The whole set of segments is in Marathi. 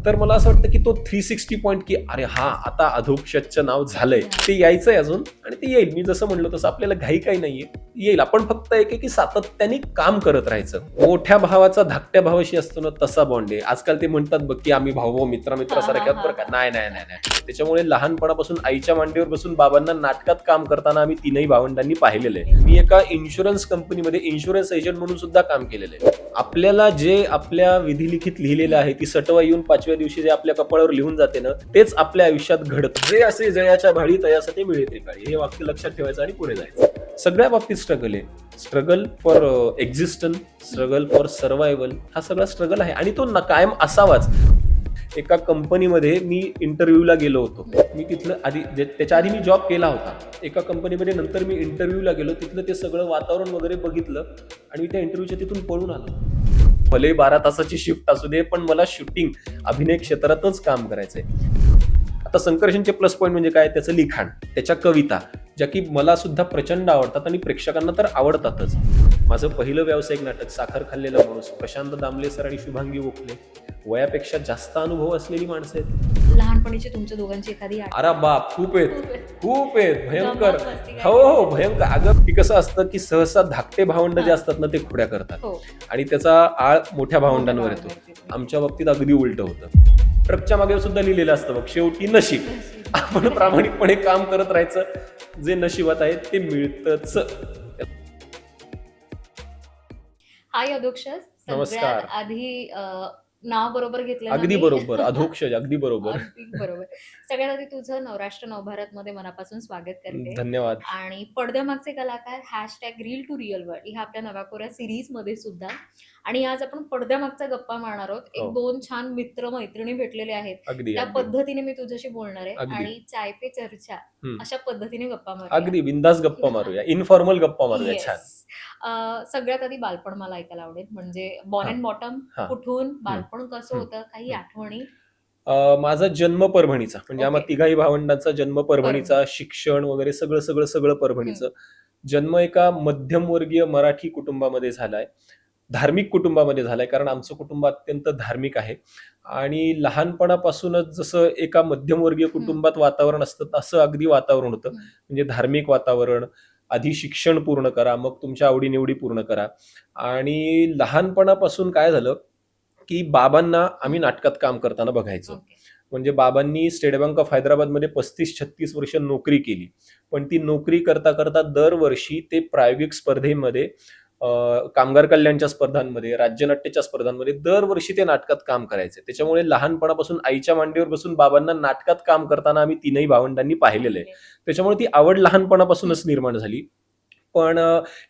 तर मला असं वाटतं की तो 360 पॉईंट की अरे हा आता अधोक्षजचं नाव झालंय ते यायचंय अजून आणि ते येईल. मी जसं म्हणलो तसं आपल्याला घाई काही नाहीये, येईल. आपण फक्त एक आहे की सातत्याने काम करत राहायचं. मोठ्या भावाचा धाकट्या भावाशी असतो ना तसा बॉन्ड आहे. आजकाल ते म्हणतात बघ की आम्ही भाऊ मित्रासारख्या बरं का. नाही नाही नाही नाही. त्याच्यामुळे लहानपणापासून आईच्या मांडीवर बसून बाबांना नाटकात काम करताना आम्ही तीनही भावंडांनी पाहिलेलं आहे. मी एका इन्शुरन्स कंपनीमध्ये इन्शुरन्स एजंट म्हणून सुद्धा काम केलेलं आहे. आपल्याला जे आपल्या विधिलिखित लिहिलेलं आहे ती सटवा येऊन 5व्या दिवशी जे आपल्या कपाळावर लिहून जाते ना तेच आपल्या आयुष्यात घडतं. जे असे जयाच्या भाळी तयासाठी मिळे त्रिकाळी, हे वाक्य लक्षात ठेवायचं आणि पुढे जायचं. सगळ्या बाबतीत स्ट्रगल आहे. Struggle for existence, struggle for survival, हा सगळा स्ट्रगल आहे आणि तो कायम असावाच. एका कंपनीमध्ये मी इंटरव्ह्यूला गेलो होतो. मी तिथलं आधी त्याच्या आधी मी जॉब केला होता एका कंपनीमध्ये. नंतर मी इंटरव्ह्यूला गेलो, तिथलं ते सगळं वातावरण वगैरे बघितलं आणि त्या इंटरव्ह्यूच्या तिथून पळून आलो. भले 12 तासाची शिफ्ट असू दे, पण मला शूटिंग अभिनय क्षेत्रातच काम करायचंय. आता संकर्षणचे प्लस पॉईंट म्हणजे काय, त्याचं लिखाण, त्याच्या कविता, ज्या की मला सुद्धा प्रचंड आवडतात आणि प्रेक्षकांना तर आवडतातच. माझं पहिलं व्यावसायिक नाटक साखर खाल्लेला माणूस, प्रशांत दामले सर आणि शुभांगी गोखले, वयापेक्षा जास्त अनुभव असलेली माणसं आहेत. लहानपणीची तुमच्या दोघांची एखादी अरे बाप, खूप आहेत भयंकर. हो भयंकर. अगं की कसं असतं की सहसा धाकटे भावंड जे असतात ना ते खोड्या करतात आणि त्याचा आळ मोठ्या भावंडांवर येतो. आमच्या बाबतीत अगदी उलट होतं. ट्रकच्या मागे सुद्धा लिहिलेलं असतं बघ, शेवटी नशीब. आपण प्रामाणिकपणे काम करत राहायचं, जे नशिबात आहे ते मिळतच. हाय अधोक्षज. नमस्कार. आधी नाव बरोबर घेतलं? अगदी बरोबर. अधोक्षज, अगदी बरोबर. बरोबर. सगळ्यात आधी तुझं नवराष्ट्र नवभारत मध्ये मनापासून स्वागत करते. धन्यवाद. आणि पडद्यामागचे कलाकार #रील टू रिअल वर्ल्ड ह्या आपल्या नव्या कोऱ्या सिरीज मध्ये सुद्धा. आणि आज आपण पडद्यामागचा गप्पा मारणार आहोत. एक दोन छान मित्र मैत्रिणी भेटलेले आहेत, त्या पद्धतीने मी तुझ्याशी बोलणार आहे आणि चाय पे चर्चा अशा पद्धतीने गप्पा मारूया. अगदी बिंदास गप्पा मारूया, इन्फॉर्मल गप्पा मारूया. छान. सगळ्यात आधी बालपण मला ऐकायला आवडेल. म्हणजे बॉर्न अँड बॉटम कुठून, बालपण कसं होतं, काही आठवणी? माझा जन्म परभणीचा, म्हणजे आम्हा तिघाही भावंडांचा जन्म परभणीचा, शिक्षण वगैरे सगळं परभणीचं. जन्म एका मध्यमवर्गीय मराठी कुटुंबामध्ये झालाय, धार्मिक कुटुंबामध्ये झालाय, कारण आमचं कुटुंब अत्यंत धार्मिक आहे. आणि लहानपणापासूनच जसं एका मध्यमवर्गीय कुटुंबात वातावरण असतं तसं अगदी वातावरण होतं. म्हणजे धार्मिक वातावरण, आधी शिक्षण पूर्ण करा, मग तुमच्या आवडीनिवडी पूर्ण करा. आणि लहानपणापासून काय झालं की बाबांना आम्ही नाटकात काम करताना बघायचो. म्हणजे बाबांनी स्टेट बँक ऑफ हैदराबादमध्ये 35-36 वर्ष नोकरी केली, पण ती नोकरी करता करता दरवर्षी ते प्रायोगिक स्पर्धेमध्ये, कामगार कल्याणच्या स्पर्धांमध्ये, राज्यनाट्याच्या स्पर्धांमध्ये दरवर्षी ते नाटकात काम करायचे. त्याच्यामुळे लहानपणापासून आईच्या मांडीवर बसून बाबांना नाटकात काम करताना आम्ही तीनही भावंडांनी पाहिलेलं आहे. त्याच्यामुळे ती आवड लहानपणापासूनच निर्माण झाली. पण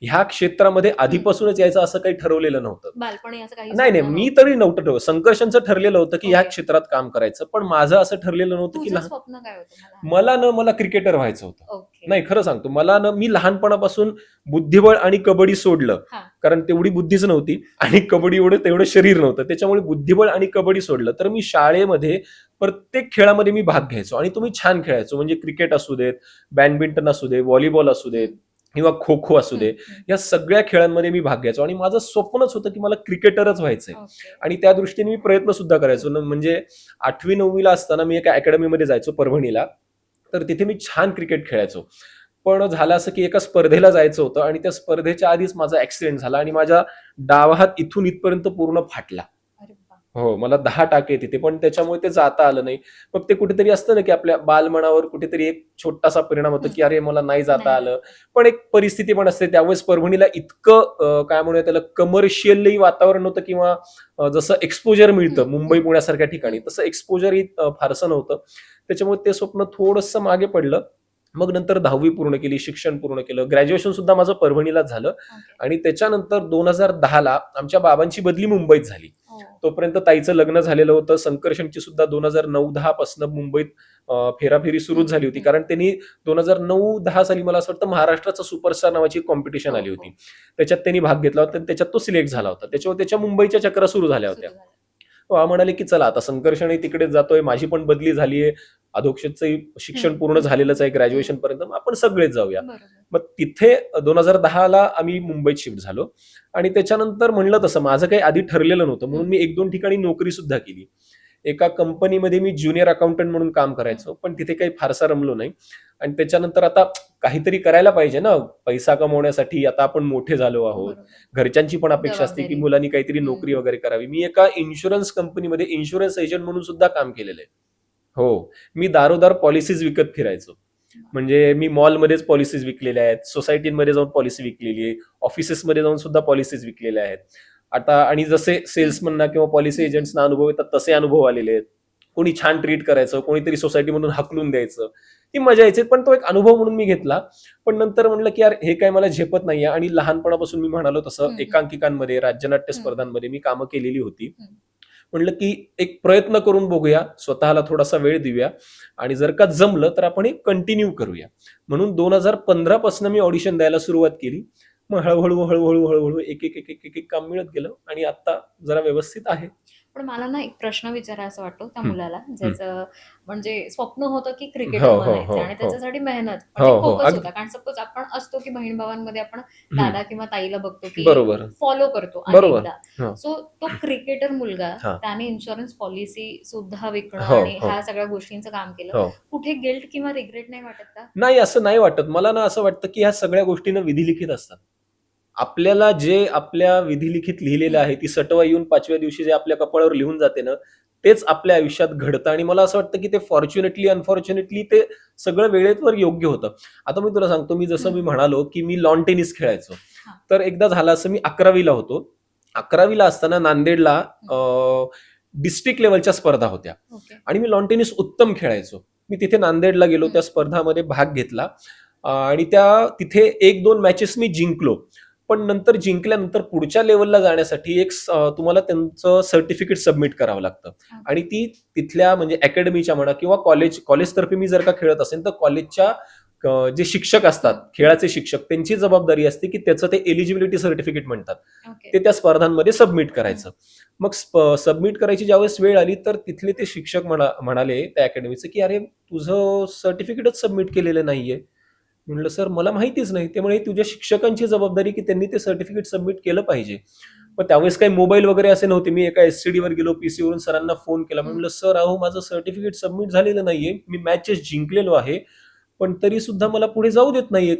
ह्या क्षेत्रामध्ये आधीपासूनच यायचं असं काही ठरवलेलं नव्हतं. बालपणी असं काही नाही, मी तरी नव्हतं ठरवलं. संकर्षणचं ठरलेलं होतं की ह्या क्षेत्रात काम करायचं, पण माझं असं ठरलेलं नव्हतं की स्वप्न काय होतं? मला क्रिकेटर व्हायचं होतं. नाही, खरं सांगतो, मी लहानपणापासून बुद्धिबळ आणि कबड्डी सोडलं, कारण तेवढी बुद्धीच नव्हती आणि कबड्डी तेवढं शरीर नव्हतं. त्याच्यामुळे बुद्धिबळ आणि कबड्डी सोडलं. तर मी शाळेमध्ये प्रत्येक खेळामध्ये मी भाग घ्यायचो आणि तो मी छान खेळायचो. म्हणजे क्रिकेट असू देत, बॅडमिंटन असू दे, व्हॉलीबॉल असू देत किंवा खो खो असू दे, या सगळ्या खेळांमध्ये मी भाग घ्यायचो आणि माझं स्वप्नच होतं की मला क्रिकेटरच व्हायचंय. आणि त्या दृष्टीने मी प्रयत्न सुद्धा करायचो. म्हणजे 8वी-9वीला असताना मी एका अकॅडमीमध्ये जायचो परभणीला, तर तिथे मी छान क्रिकेट खेळायचो. पण झालं असं की एका स्पर्धेला जायचं होतं आणि त्या स्पर्धेच्या आधीच माझा ऍक्सिडेंट झाला आणि माझा डावा हात इथून इथपर्यंत पूर्ण फाटला. हो, मला 10 टाके तिथे, पण त्याच्यामुळे ते जाता आलं नाही. मग ते कुठेतरी असतं ना की आपल्या बालमनावर कुठेतरी एक छोटासा परिणाम होतो की अरे मला नाही जाता आलं. पण एक परिस्थिती पण असते. त्यावेळेस परभणीला इतकं काय म्हणूया त्याला, कमर्शियलही वातावरण होतं किंवा जसं एक्सपोजर मिळतं मुंबई पुण्यासारख्या ठिकाणी, तसं एक्सपोजरही फारसं नव्हतं. त्याच्यामुळे ते स्वप्न थोडंसं मागे पडलं. मग नंतर 10वी पूर्ण केली, शिक्षण पूर्ण केलं, ग्रॅज्युएशन सुद्धा माझं परभणीलाच झालं. आणि त्याच्यानंतर 2010ला आमच्या बाबांची बदली मुंबईत झाली. तोपर्यंत ताईचं लग्न झालेलं होतं. संकर्षणची सुद्धा 2009-10 पासून मुंबईत फेराफेरी सुरू झाली होती, कारण त्यांनी 2009-10 साली मला असं वाटतं महाराष्ट्राचा सुपरस्टार नावाची कॉम्पिटिशन आली होती. त्याच्यात त्यांनी भाग घेतला होता, त्याच्यात तो सिलेक्ट झाला होता. त्याच्यावर त्याच्या मुंबईच्या चक्रा सुरू झाल्या होत्या. म्हणाले की चला आता संकर्षणही तिकडे जातोय, माझी पण बदली झालीये, अधोक्षजचंही शिक्षण पूर्ण झालेलंच आहे ग्रॅज्युएशन पर्यंत, आपण सगळेच जाऊया. मग तिथे 2010ला आम्ही मुंबईत शिफ्ट झालो. आणि त्याच्यानंतर म्हणलं तसं माझं काही आधी ठरलेलं नव्हतं, म्हणून मी 1-2 ठिकाणी नोकरी सुद्धा केली. एका कंपनीमध्ये मी ज्युनियर अकाउंटंट म्हणून काम करायचो, पण तिथे काही फारसा रमलो नाही. आणि त्याच्यानंतर आता काहीतरी करायला पाहिजे ना पैसा कमवण्यासाठी. आता आपण मोठे झालो आहोत, घरच्यांची पण अपेक्षा असते की मुलांनी काहीतरी नोकरी वगैरे करावी. मी एका इन्शुरन्स कंपनीमध्ये इन्शुरन्स एजंट म्हणून सुद्धा काम केलेलं आहे. हो, मी दारोदार पॉलिसीज विकत फिरायचो. म्हणजे मी मॉलमध्येच पॉलिसीज विकलेल्या आहेत, सोसायटीमध्ये जाऊन पॉलिसी विकलेली आहे, ऑफिसेसमध्ये जाऊन सुद्धा पॉलिसीज विकलेल्या आहेत. आता आणि जसे सेल्समनना किंवा पॉलिसी एजंट्सना अनुभव येतात तसे अनुभव आलेले आहेत. कोणी छान ट्रीट करायचं, कोणीतरी सोसायटीमधून हाकलून द्यायचं, ती मजा यायची. पण तो एक अनुभव म्हणून मी घेतला. पण नंतर म्हणलं की यार हे काय मला झेपत नाहीये. आणि लहानपणापासून मी म्हणालो तसं एकांकिकांमध्ये, राज्यनाट्य स्पर्धांमध्ये मी कामं केलेली होती. म्हणलं की एक प्रयत्न करून बघूया, स्वतःला थोडासा वेळ देऊया आणि जर का जमलं तर आपण हे कंटिन्यू करूया. म्हणून 2015 पासून मी ऑडिशन द्यायला सुरुवात केली. मग हळूहळू एक एक एक एक एक एक काम मिळत गेलं आणि आता जरा व्यवस्थित आहे. पण मला ना एक प्रश्न विचारायचा वाटतो त्या मुलाला, ज्याचं म्हणजे स्वप्न होतं की क्रिकेटर हो, हो, बनायचं हो, आणि हो. त्याच्यासाठी मेहनत हो, म्हणजे हो. फोकस होता. कारण सपोज आपण असतो की बहीण भावांमध्ये आपण दादा किंवा ताईला बघतो की बरोबर. फॉलो करतो बरोबर. अनेकदा. हो. सो तो क्रिकेटर मुलगा हा. त्याने इन्शुरन्स पॉलिसी सुद्धा विकणं हो, आणि हो. ह्या सगळ्या गोष्टींचं काम केलं. हो. कुठे गिल्ट किंवा रिग्रेट नाही वाटत का? नाही, असं नाही वाटत. मला ना असं वाटतं की ह्या सगळ्या गोष्टी ना विधिलिखित असतात. आपल्याला जे आपल्या विधिलिखित लिहिलेलं आहे, ती सटवाई येऊन 5व्या दिवशी जे आपल्या कपाळावर लिहून जाते ना, तेच आपल्या आयुष्यात घडतं. आणि मला असं वाटतं की ते फॉर्च्युनेटली, अनफॉर्च्युनेटली ते सगळं वेळेवर योग्य होतं. आता मी तुला सांगतो, मी जसं मी म्हणालो की मी लॉन टेनिस खेळायचो. हा. तर एकदा झालं असं, मी 11वीला होतो. 11वीला असताना नांदेडला डिस्ट्रिक्ट लेवलच्या स्पर्धा होत्या ओके. आणि मी लॉन टेनिस उत्तम खेळायचो. मी तिथे नांदेडला गेलो, त्या स्पर्धामध्ये भाग घेतला आणि तिथे 1-2 मॅचेस मी जिंकलो. पण नंतर जिंकल्यानंतर पुढच्या लेवलला जाण्यासाठी एक तुम्हाला त्यांचं सर्टिफिकेट सबमिट करावं लागतं. आणि ती तिथल्या म्हणजे अकॅडमीच्या म्हणा किंवा कॉलेजतर्फे मी जर का खेळत असेल तर कॉलेजच्या जे शिक्षक असतात, खेळाचे शिक्षक, त्यांची जबाबदारी असते की त्याचं ते एलिजिबिलिटी सर्टिफिकेट म्हणतात, ओके. ते त्या स्पर्धांमध्ये सबमिट करायचं. मग सबमिट करायची ज्यावेळेस वेळ आली तर तिथले ते शिक्षक म्हणाले त्या अकॅडमीचे की अरे तुझं सर्टिफिकेटच सबमिट केलेलं नाहीये. म्हणलं सर मला माहितीच नाही. ते म्हणे तुझ्या शिक्षकांची जबाबदारी की त्यांनी ते सर्टिफिकेट सबमिट केलं पाहिजे. पण त्यावेळेस काही मोबाईल वगैरे असे नव्हते. मी एका STD वर गेलो, PC वरून सरांना फोन केला. म्हणलं सर अहो माझं सर्टिफिकेट सबमिट झालेलं नाहीये, मी मॅचेस जिंकलेलो आहे, पण तरी सुद्धा मला पुढे जाऊ देत नाहीयेत.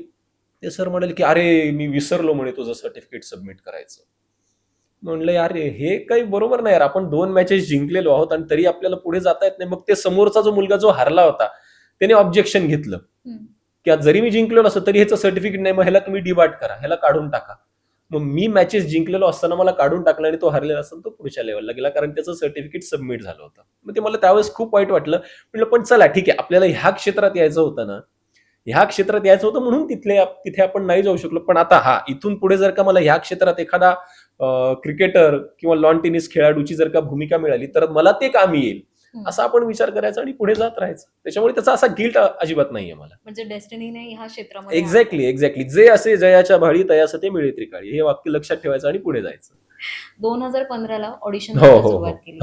ते सर म्हणाले की अरे मी विसरलो म्हणे तुझं सर्टिफिकेट सबमिट करायचं. म्हणलं यार हे काही बरोबर नाही यार, आपण 2 मॅचेस जिंकलेलो आहोत आणि तरी आपल्याला पुढे जाता येत नाही. मग ते समोरचा जो मुलगा जो हारला होता त्याने ऑब्जेक्शन घेतलं की जरी मी जिंकलेलो असं तरी ह्याचं सर्टिफिकेट नाही, मग ह्याला तुम्ही डिबार्ट करा, ह्याला काढून टाका. मग मी मॅचेस जिंकलेलो असताना मला काढून टाकलं आणि तो हरलेला असताना तो पुढच्या लेवलला गेला, कारण त्याचं सर्टिफिकेट सबमिट झालं होतं. मग ते मला त्यावेळेस खूप वाईट वाटलं. म्हटलं पण चला ठीक आहे, आपल्याला ह्या क्षेत्रात यायचं होतं ना, ह्या क्षेत्रात यायचं होतं म्हणून तिथे आपण नाही जाऊ शकलो. पण आता इथून पुढे जर का मला ह्या क्षेत्रात एखादा क्रिकेटर किंवा लॉन टेनिस खेळाडूची जर का भूमिका मिळाली तर मला ते कामी येईल, असा आपण विचार करायचा आणि पुढे जात राहायचं. त्याच्यामुळे त्याचा असा गिल्ट अजिबात नाहीये मला. म्हणजे डेस्टिनीने ह्या क्षेत्रामध्ये एक्झॅक्टली जे असे जयाच्या भाळी तयास ते मिळे त्रिकाळी, हे वाक्य लक्षात ठेवायचं आणि पुढे जायचं. 2015ला ऑडिशन हो. सुरुवात केली.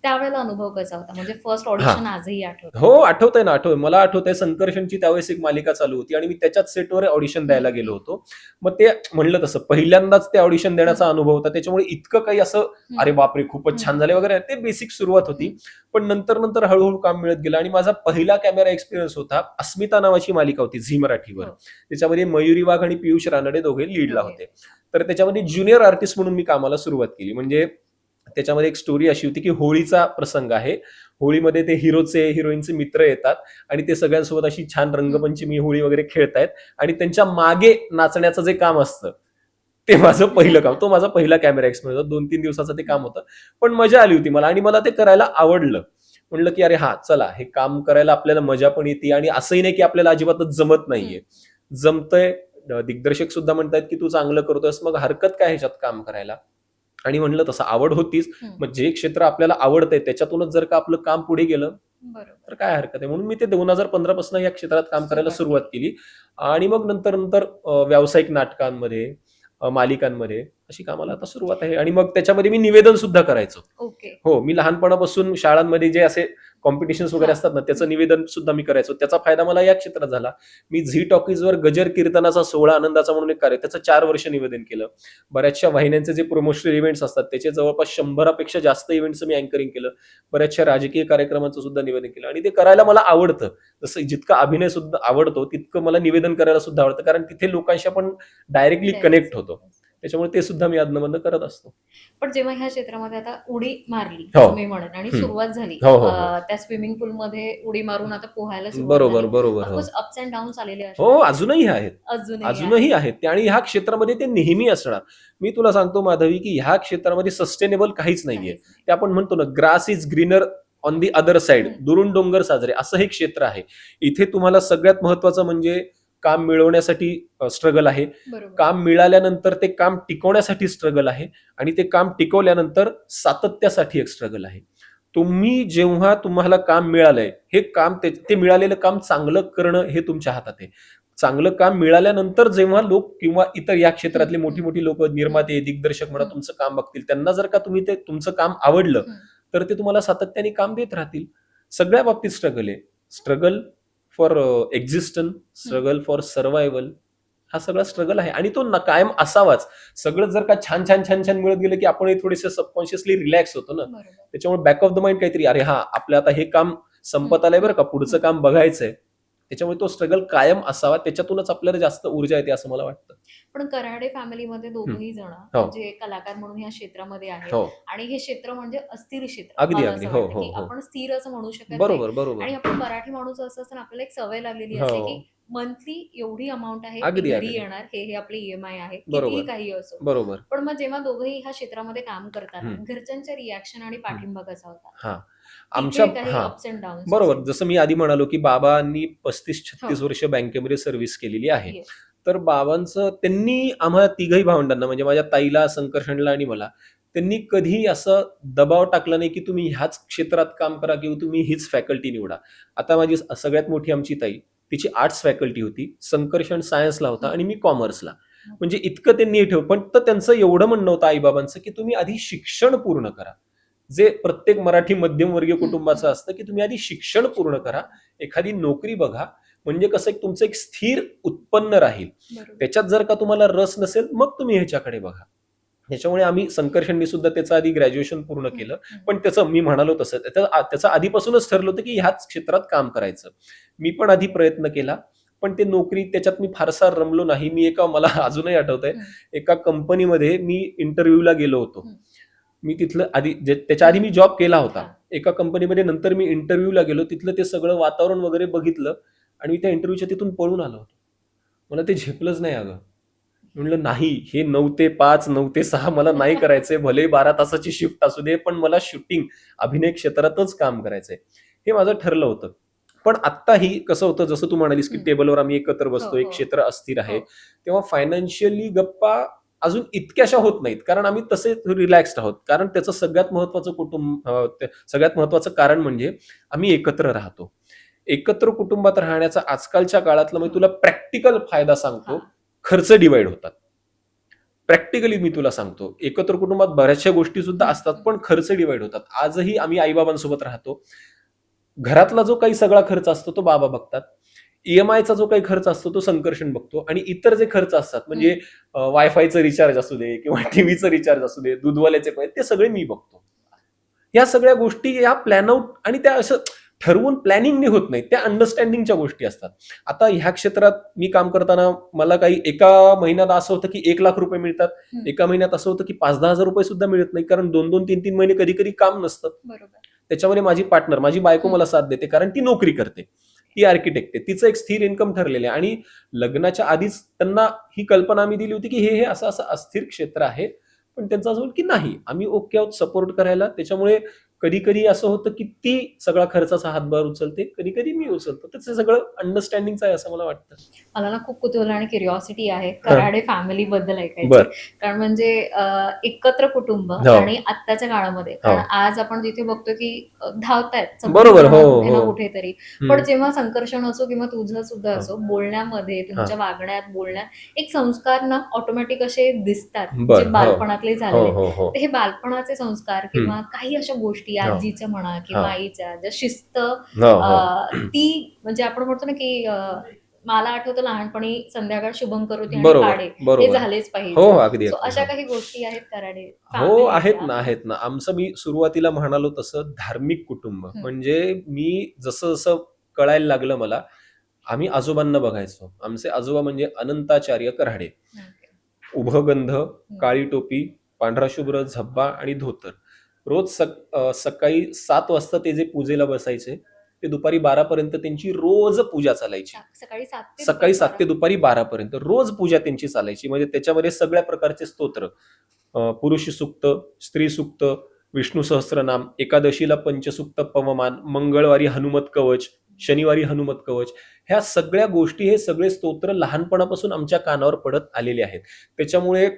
त्यावेळेला अनुभव कसा होता? म्हणजे फर्स्ट ऑडिशन आजही आठवतं? हो, आठवतंय ना, मला आठवतंय. संकर्षणची त्यावेळेस एक मालिका चालू होती आणि मी त्याच्याच सेटवर ऑडिशन द्यायला गेलो होतो. मग ते म्हणलं तसं पहिल्यांदाच ते ऑडिशन देण्याचा अनुभव होता. त्याच्यामुळे इतकं काही असं अरे बापरे खूपच छान झाले वगैरे, ते बेसिक सुरुवात होती. पण नंतर हळूहळू काम मिळत गेलं आणि माझा पहिला कॅमेरा एक्सपिरियन्स होता. अस्मिता नावाची मालिका होती झी मराठीवर. त्याच्यामध्ये मयुरी वाघ आणि पियुष रानडे दोघे लीडला होते. तर त्याच्यामध्ये ज्युनियर आर्टिस्ट म्हणून मी कामाला सुरुवात केली. म्हणजे त्याच्यामध्ये एक स्टोरी अशी होती की होळीचा प्रसंग आहे. होळीमध्ये ते हिरोईनचे मित्र येतात आणि ते सगळ्यांसोबत अशी छान रंगपंचमी होळी वगैरे खेळतायत आणि त्यांच्या मागे नाचण्याचं जे काम असतं ते माझं पहिलं काम. तो माझा पहिला कॅमेरा एक्सपिरियन्स होता. 2-3 दिवसाचं ते काम होतं, पण मजा आली होती मला आणि मला ते करायला आवडलं. म्हणलं की अरे चला हे काम करायला आपल्याला मजा पण येते आणि असंही नाही की आपल्याला अजिबातच जमत नाहीये, जमतंय. दिग्दर्शक सुद्धा म्हणतात की तू चांगलं करतोयस, मग हरकत काय ह्याच्यात काम करायला. आणि म्हणलं तसं आवड होतीच. मग जे क्षेत्र आपल्याला आवडतंय त्याच्यातूनच जर का आपलं काम पुढे गेलं तर काय हरकत आहे. म्हणून मी ते 2015 पासून या क्षेत्रात काम करायला सुरुवात केली आणि मग नंतर व्यावसायिक नाटकांमध्ये, मालिकांमध्ये अशी कामाला आता सुरुवात आहे. आणि मग त्याच्यामध्ये मी निवेदन सुद्धा करायचो. ओके. हो, मी लहानपणापासून शाळांमध्ये जे असे कॉम्पिटिशन्स वगैरे असतात ना, त्याचं निवेदन सुद्धा मी करायचो. त्याचा फायदा मला या क्षेत्रात झाला. मी झी टॉकीजवर गजर कीर्तनाचा सोहळा आनंदाचा म्हणून एक कार्य, त्याचं 4 वर्ष निवेदन केलं. बऱ्याचशा वाहिन्यांचे जे प्रमोशनल इव्हेंट्स असतात त्याचे जवळपास 100पेक्षा जास्त इव्हेंट्स मी अँकरिंग केलं. बऱ्याचशा राजकीय कार्यक्रमांचं सुद्धा निवेदन केलं आणि ते करायला मला आवडतं. जसं जितका अभिनय सुद्धा आवडतो तितकं मला निवेदन करायला सुद्धा आवडतं, कारण तिथे लोकांशी आपण डायरेक्टली कनेक्ट होतो. त्याच्यामुळे ते सुद्धा मी अधनं करत असतो. पण जेव्हा ह्या क्षेत्रामध्ये आता उडी मारली हो. मी म्हणेन आणि सुरुवात झाली हो, हो, हो. त्या स्विमिंग पूल मध्ये उडी मारून आता पोहायला बरोबर बरोबर. हो. अप्स अँड डाऊन्स आलेले हो, अजूनही आहेत. अजूनही आहेत आणि ह्या क्षेत्रामध्ये ते नेहमी असणार. मी तुला सांगतो माधवी की ह्या क्षेत्रामध्ये सस्टेनेबल काहीच नाहीये. ते आपण म्हणतो ना, grass is greener on the other side, दुरून डोंगर साजरे, असं हे क्षेत्र आहे. इथे तुम्हाला सगळ्यात महत्वाचं म्हणजे काम मिळवण्यासाठी स्ट्रगल आहे, काम मिळाल्यानंतर ते काम टिकवण्यासाठी स्ट्रगल आहे आणि ते काम टिकवल्यानंतर सातत्यासाठी एक स्ट्रगल आहे. तुम्ही जेव्हा तुम्हाला काम मिळालंय, हे काम ते मिळालेलं काम चांगलं करणं हे तुमच्या हातात आहे. चांगलं काम मिळाल्यानंतर जेव्हा लोक किंवा इतर या क्षेत्रातले मोठी मोठी लोक, निर्माते, दिग्दर्शक म्हणा, तुमचं काम बघतील, त्यांना जर का तुम्ही ते तुमचं काम आवडलं तर ते तुम्हाला सातत्याने काम देत राहतील. सगळ्या बाबतीत स्ट्रगल आहे. Struggle for existence, struggle for survival, हा सगळा स्ट्रगल आहे आणि तो कायम असावाच. सगळं जर का छान छान छान छान मिळत गेलं की आपण थोडेसे सबकॉन्शियसली रिलॅक्स होतो ना. त्याच्यामुळे बॅक ऑफ द माइंड काहीतरी, अरे हा आपलं आता हे काम संपत आलंय बरं का, पुढचं काम बघायचंय. त्याच्यामुळे तो स्ट्रगल कायम असावा, त्याच्यातूनच आपल्याला जास्त ऊर्जा येते असं मला वाटतं. पण कराडे फॅमिलीमध्ये दोघंही जण म्हणजे कलाकार म्हणून या क्षेत्रामध्ये आहेत आणि हे क्षेत्र म्हणजे अस्थिर क्षेत्र. अगदी अगदी. हो हो. आपण स्थिर असं म्हणू शकत बरोबर बरोबर. आणि आपण मराठी माणूस असं असताना आपल्याला एक सवय लागलेली असते की मंथली एवढी अमाऊंट आहे, अगदी घरी येणार, हे आपले ईएमआय आहे, कितीही काही असो. बरोबर. पण मग जेव्हा दोघंही ह्या क्षेत्रामध्ये काम करतात, घरच्यांचे रिॲक्शन आणि पाठिंबा कसा होता? आमच्या अप्स अँड डाऊन. बरोबर. जसं मी आधी म्हणालो की बाबांनी 35-36 वर्ष बँकेमध्ये सर्व्हिस केलेली आहे. तर बाबांचं, त्यांनी आम्हाला तिघही भावंडांना, म्हणजे माझ्या ताईला, संकर्षणला आणि मला, त्यांनी कधी असं दबाव टाकला नाही की तुम्ही ह्याच क्षेत्रात काम करा किंवा तुम्ही हीच फॅकल्टी निवडा. आता माझी सगळ्यात मोठी आमची ताई, तिची आर्ट्स फॅकल्टी होती, संकर्षण सायन्सला होता आणि मी कॉमर्सला. म्हणजे इतकं त्यांनी ठेव, पण त्यांचं एवढं म्हणणं होतं आईबाबांचं की तुम्ही आधी शिक्षण पूर्ण करा. जे प्रत्येक मराठी मध्यमवर्गीय कुटुंबाचं असतं की तुम्ही आधी शिक्षण पूर्ण करा, एखादी नोकरी बघा, म्हणजे कसं तुमचं एक स्थिर उत्पन्न राहील. त्याच्यात जर का तुम्हाला रस नसेल मग तुम्ही ह्याच्याकडे बघा. त्याच्यामुळे आम्ही, संकर्षणनी सुद्धा त्याचं आधी ग्रॅज्युएशन पूर्ण केलं, पण त्याचं मी म्हणालो तसं त्याचं आधीपासूनच ठरलं होतं की ह्याच क्षेत्रात काम करायचं. मी पण आधी प्रयत्न केला, पण ते नोकरी त्याच्यात मी फारसा रमलो नाही. मी मला अजूनही आठवतंय, एका कंपनीमध्ये मी इंटरव्ह्यूला गेलो होतो. मी तिथलं आधी, त्याच्या आधी मी जॉब केला होता एका कंपनीमध्ये, नंतर मी इंटरव्ह्यूला गेलो, तिथलं ते सगळं वातावरण वगैरे बघितलं आणि मी त्या इंटरव्ह्यूच्या तिथून पळून आलो होतो. मला ते झेपलंच नाही. अगं म्हणलं नाही, हे 9 ते 5, 9 ते 6 मला नाही करायचंय. भले 12 तासाची शिफ्ट असू दे, पण मला शूटिंग, अभिनय क्षेत्रातच काम करायचंय, हे माझं ठरलं होतं. पण आत्ताही कसं होतं, जसं तू म्हणालीस की टेबलवर आम्ही एकत्र बसतो, एक क्षेत्र अस्थिर आहे, तेव्हा फायनान्शियली गप्पा अजून इतक्याशा होत नाहीत, कारण आम्ही तसे रिलॅक्स्ड आहोत. कारण त्याचं सगळ्यात महत्वाचं कारण म्हणजे आम्ही एकत्र राहतो. एकत्र कुटुंबात राहण्याचा आजकालच्या काळातला, मी तुला प्रॅक्टिकल फायदा सांगतो, खर्च डिवाइड होतात. प्रॅक्टिकली मी तुला सांगतो, एकत्र कुटुंबात बऱ्याचशा गोष्टी सुद्धा असतात, पण खर्च डिवाइड होतात. आजही आम्ही आईबाबांसोबत राहतो. घरातला जो काही सगळा खर्च असतो तो बाबा बघतात. ईएमआयचा जो काही खर्च असतो तो संकर्षण बघतो आणि इतर जे खर्च असतात, म्हणजे वायफायचं रिचार्ज असू दे किंवा टीव्हीचं रिचार्ज असू दे, दूधवाल्याचे पैसे, ते सगळे मी बघतो. या सगळ्या गोष्टी या प्लॅन आउट, आणि त्या असं ठरवून प्लॅनिंगने होत नाही, त्या अंडरस्टँडिंगच्या गोष्टी असतात. आता ह्या क्षेत्रात मी काम करताना मला काही एका महिन्यात असं होतं की 1 लाख रुपये मिळतात, एका महिन्यात असं होतं की 5-10 हजार रुपये सुद्धा मिळत नाही, कारण 2-2, 3-3 महिने कधी कधी काम नसतं. त्याच्यामध्ये माझी पार्टनर, माझी बायको मला साथ देते, कारण ती नोकरी करते, ती आर्किटेक्ट आहे, तिचं एक स्थिर इन्कम ठरलेलं आहे. आणि लग्नाच्या आधीच त्यांना ही कल्पना आम्ही दिली होती की हे असं असं अस्थिर क्षेत्र आहे, पण त्यांचं असं की नाही, आम्ही ओके आहोत सपोर्ट करायला. त्याच्यामुळे कधी कधी असं होतं की ती सगळा खर्चाचा हातभार उचलते, कधी कधी मी उचलतो. त्याचं सगळं अंडरस्टँडिंगचं आहे असं मला वाटतं. मला ना खूप कुतूहल आणि क्युरिओसिटी आहे कराडे फॅमिली बद्दल ऐकायची, कारण म्हणजे एकत्र कुटुंब आणि आत्ताच्या काळामध्ये, कारण आज आपण जिथे बघतो की धावतायत बरोबर कुठेतरी, पण जेव्हा संकर्षण असो किंवा तुझं सुद्धा असो, बोलण्यामध्ये, तुमच्या वागण्यात, बोलण्यात एक संस्कार ना ऑटोमॅटिक असे दिसतात, जे बालपणातले झालेले. हे बालपणाचे संस्कार किंवा काही अशा गोष्टी गोष्टी हो. आजीच्या म्हणा किंवा हो. आईच्या ज्या शिस्त हो, हो. ती म्हणजे आपण म्हणतो ना की मला आठवतं लहानपणी संध्याकाळ शुभंकरोती आणि बरोबर, पाढे हे बरोबर. झालेच हो, पाहिजे. अगदी, सो अगदी. अशा हो. काही गोष्टी आहेत कराडे हो, आहेत फॅमिलीच्या? ना, आहेत ना. आमचं मी सुरुवातीला म्हणालो तसं धार्मिक कुटुंब. म्हणजे मी जसं-जसं कळायला लागलं मला, आम्ही आजोबांना बघायचो. आमचे आजोबा म्हणजे अनंताचार्य कऱ्हाडे. उभं गंध, काळी टोपी, पांढरा शुभ्र झब्बा आणि धोतर. रोज सकाळी 7 वाजता ते जे पूजेला बसायचे, ते दुपारी 12 पर्यंत त्यांची रोज पूजा चालायची. सकाळी 7 ते दुपारी 12 पर्यंत रोज पूजा त्यांची चालायची. म्हणजे त्याच्यामध्ये सगळ्या प्रकारचे स्तोत्र, पुरुष सूक्त, स्त्री सूक्त, विष्णू सहस्त्रनाम, एकादशीला पंचसूक्त पवमान, मंगळवारी हनुमत कवच, शनिवारी हनुमत कवच, ह्या सगळ्या गोष्टी, हे सगळे स्तोत्र लहानपणापासून आमच्या कानावर पडत आलेले आहेत. त्याच्यामुळे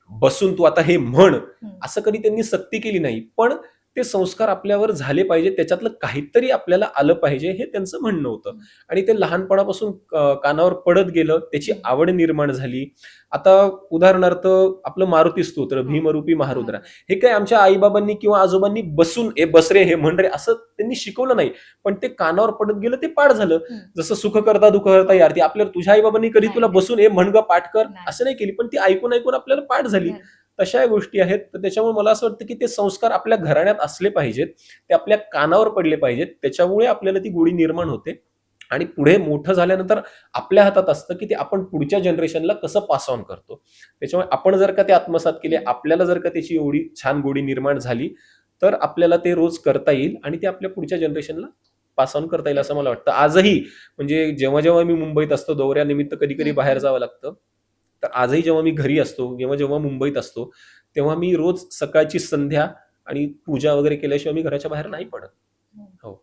बसून तू आता हे म्हण असं कधी त्यांनी सक्ती केली नाही, पण ते संस्कार आपल्यावर झाले पाहिजे, त्याच्यातलं काहीतरी आपल्याला आलं पाहिजे, हे त्यांचं म्हणणं होतं. आणि ते लहानपणापासून कानावर पडत गेलं, त्याची आवड निर्माण झाली. आता उदाहरणार्थ आपलं मारुती स्तोत्र, भीमरूपी महारुद्रा, हे काय आमच्या आईबाबांनी किंवा आजोबांनी बसून हे बस रे, हे म्हण रे, असं त्यांनी शिकवलं नाही, पण ते कानावर पडत गेलं, ते पाठ झालं. जसं सुख करता दुःख करता ही आरती, आपल्या तुझ्या आईबाबांनी कधी तुला बसून हे म्हण ग, पाठ कर असं नाही केली, पण ती ऐकून ऐकून आपल्याला पाठ झाली. तशा या गोष्टी आहेत. तर त्याच्यामुळे मला असं वाटतं की ते संस्कार आपल्या घराण्यात असले पाहिजेत, ते आपल्या कानावर पडले पाहिजेत. त्याच्यामुळे आपल्याला ती गोडी निर्माण होते आणि पुढे मोठं झाल्यानंतर आपल्या हातात असतं की ते आपण पुढच्या जनरेशनला कसं पास ऑन करतो. त्याच्यामुळे आपण जर का ते आत्मसात केले, आपल्याला जर का त्याची एवढी छान गोडी निर्माण झाली, तर आपल्याला ते रोज करता येईल आणि ते आपल्या पुढच्या जनरेशनला पास ऑन करता येईल असं मला वाटतं. आजही म्हणजे जेव्हा जेव्हा मी मुंबईत असतो, दौऱ्यानिमित्त कधी कधी बाहेर जावं लागतं, तर आजही जेव्हा मी घरी असतो, जेव्हा जेव्हा मुंबईत असतो, तेव्हा मी रोज सकाळची संध्या आणि पूजा वगैरे केल्याशिवाय मी घराच्या बाहेर नाही पडत. हो.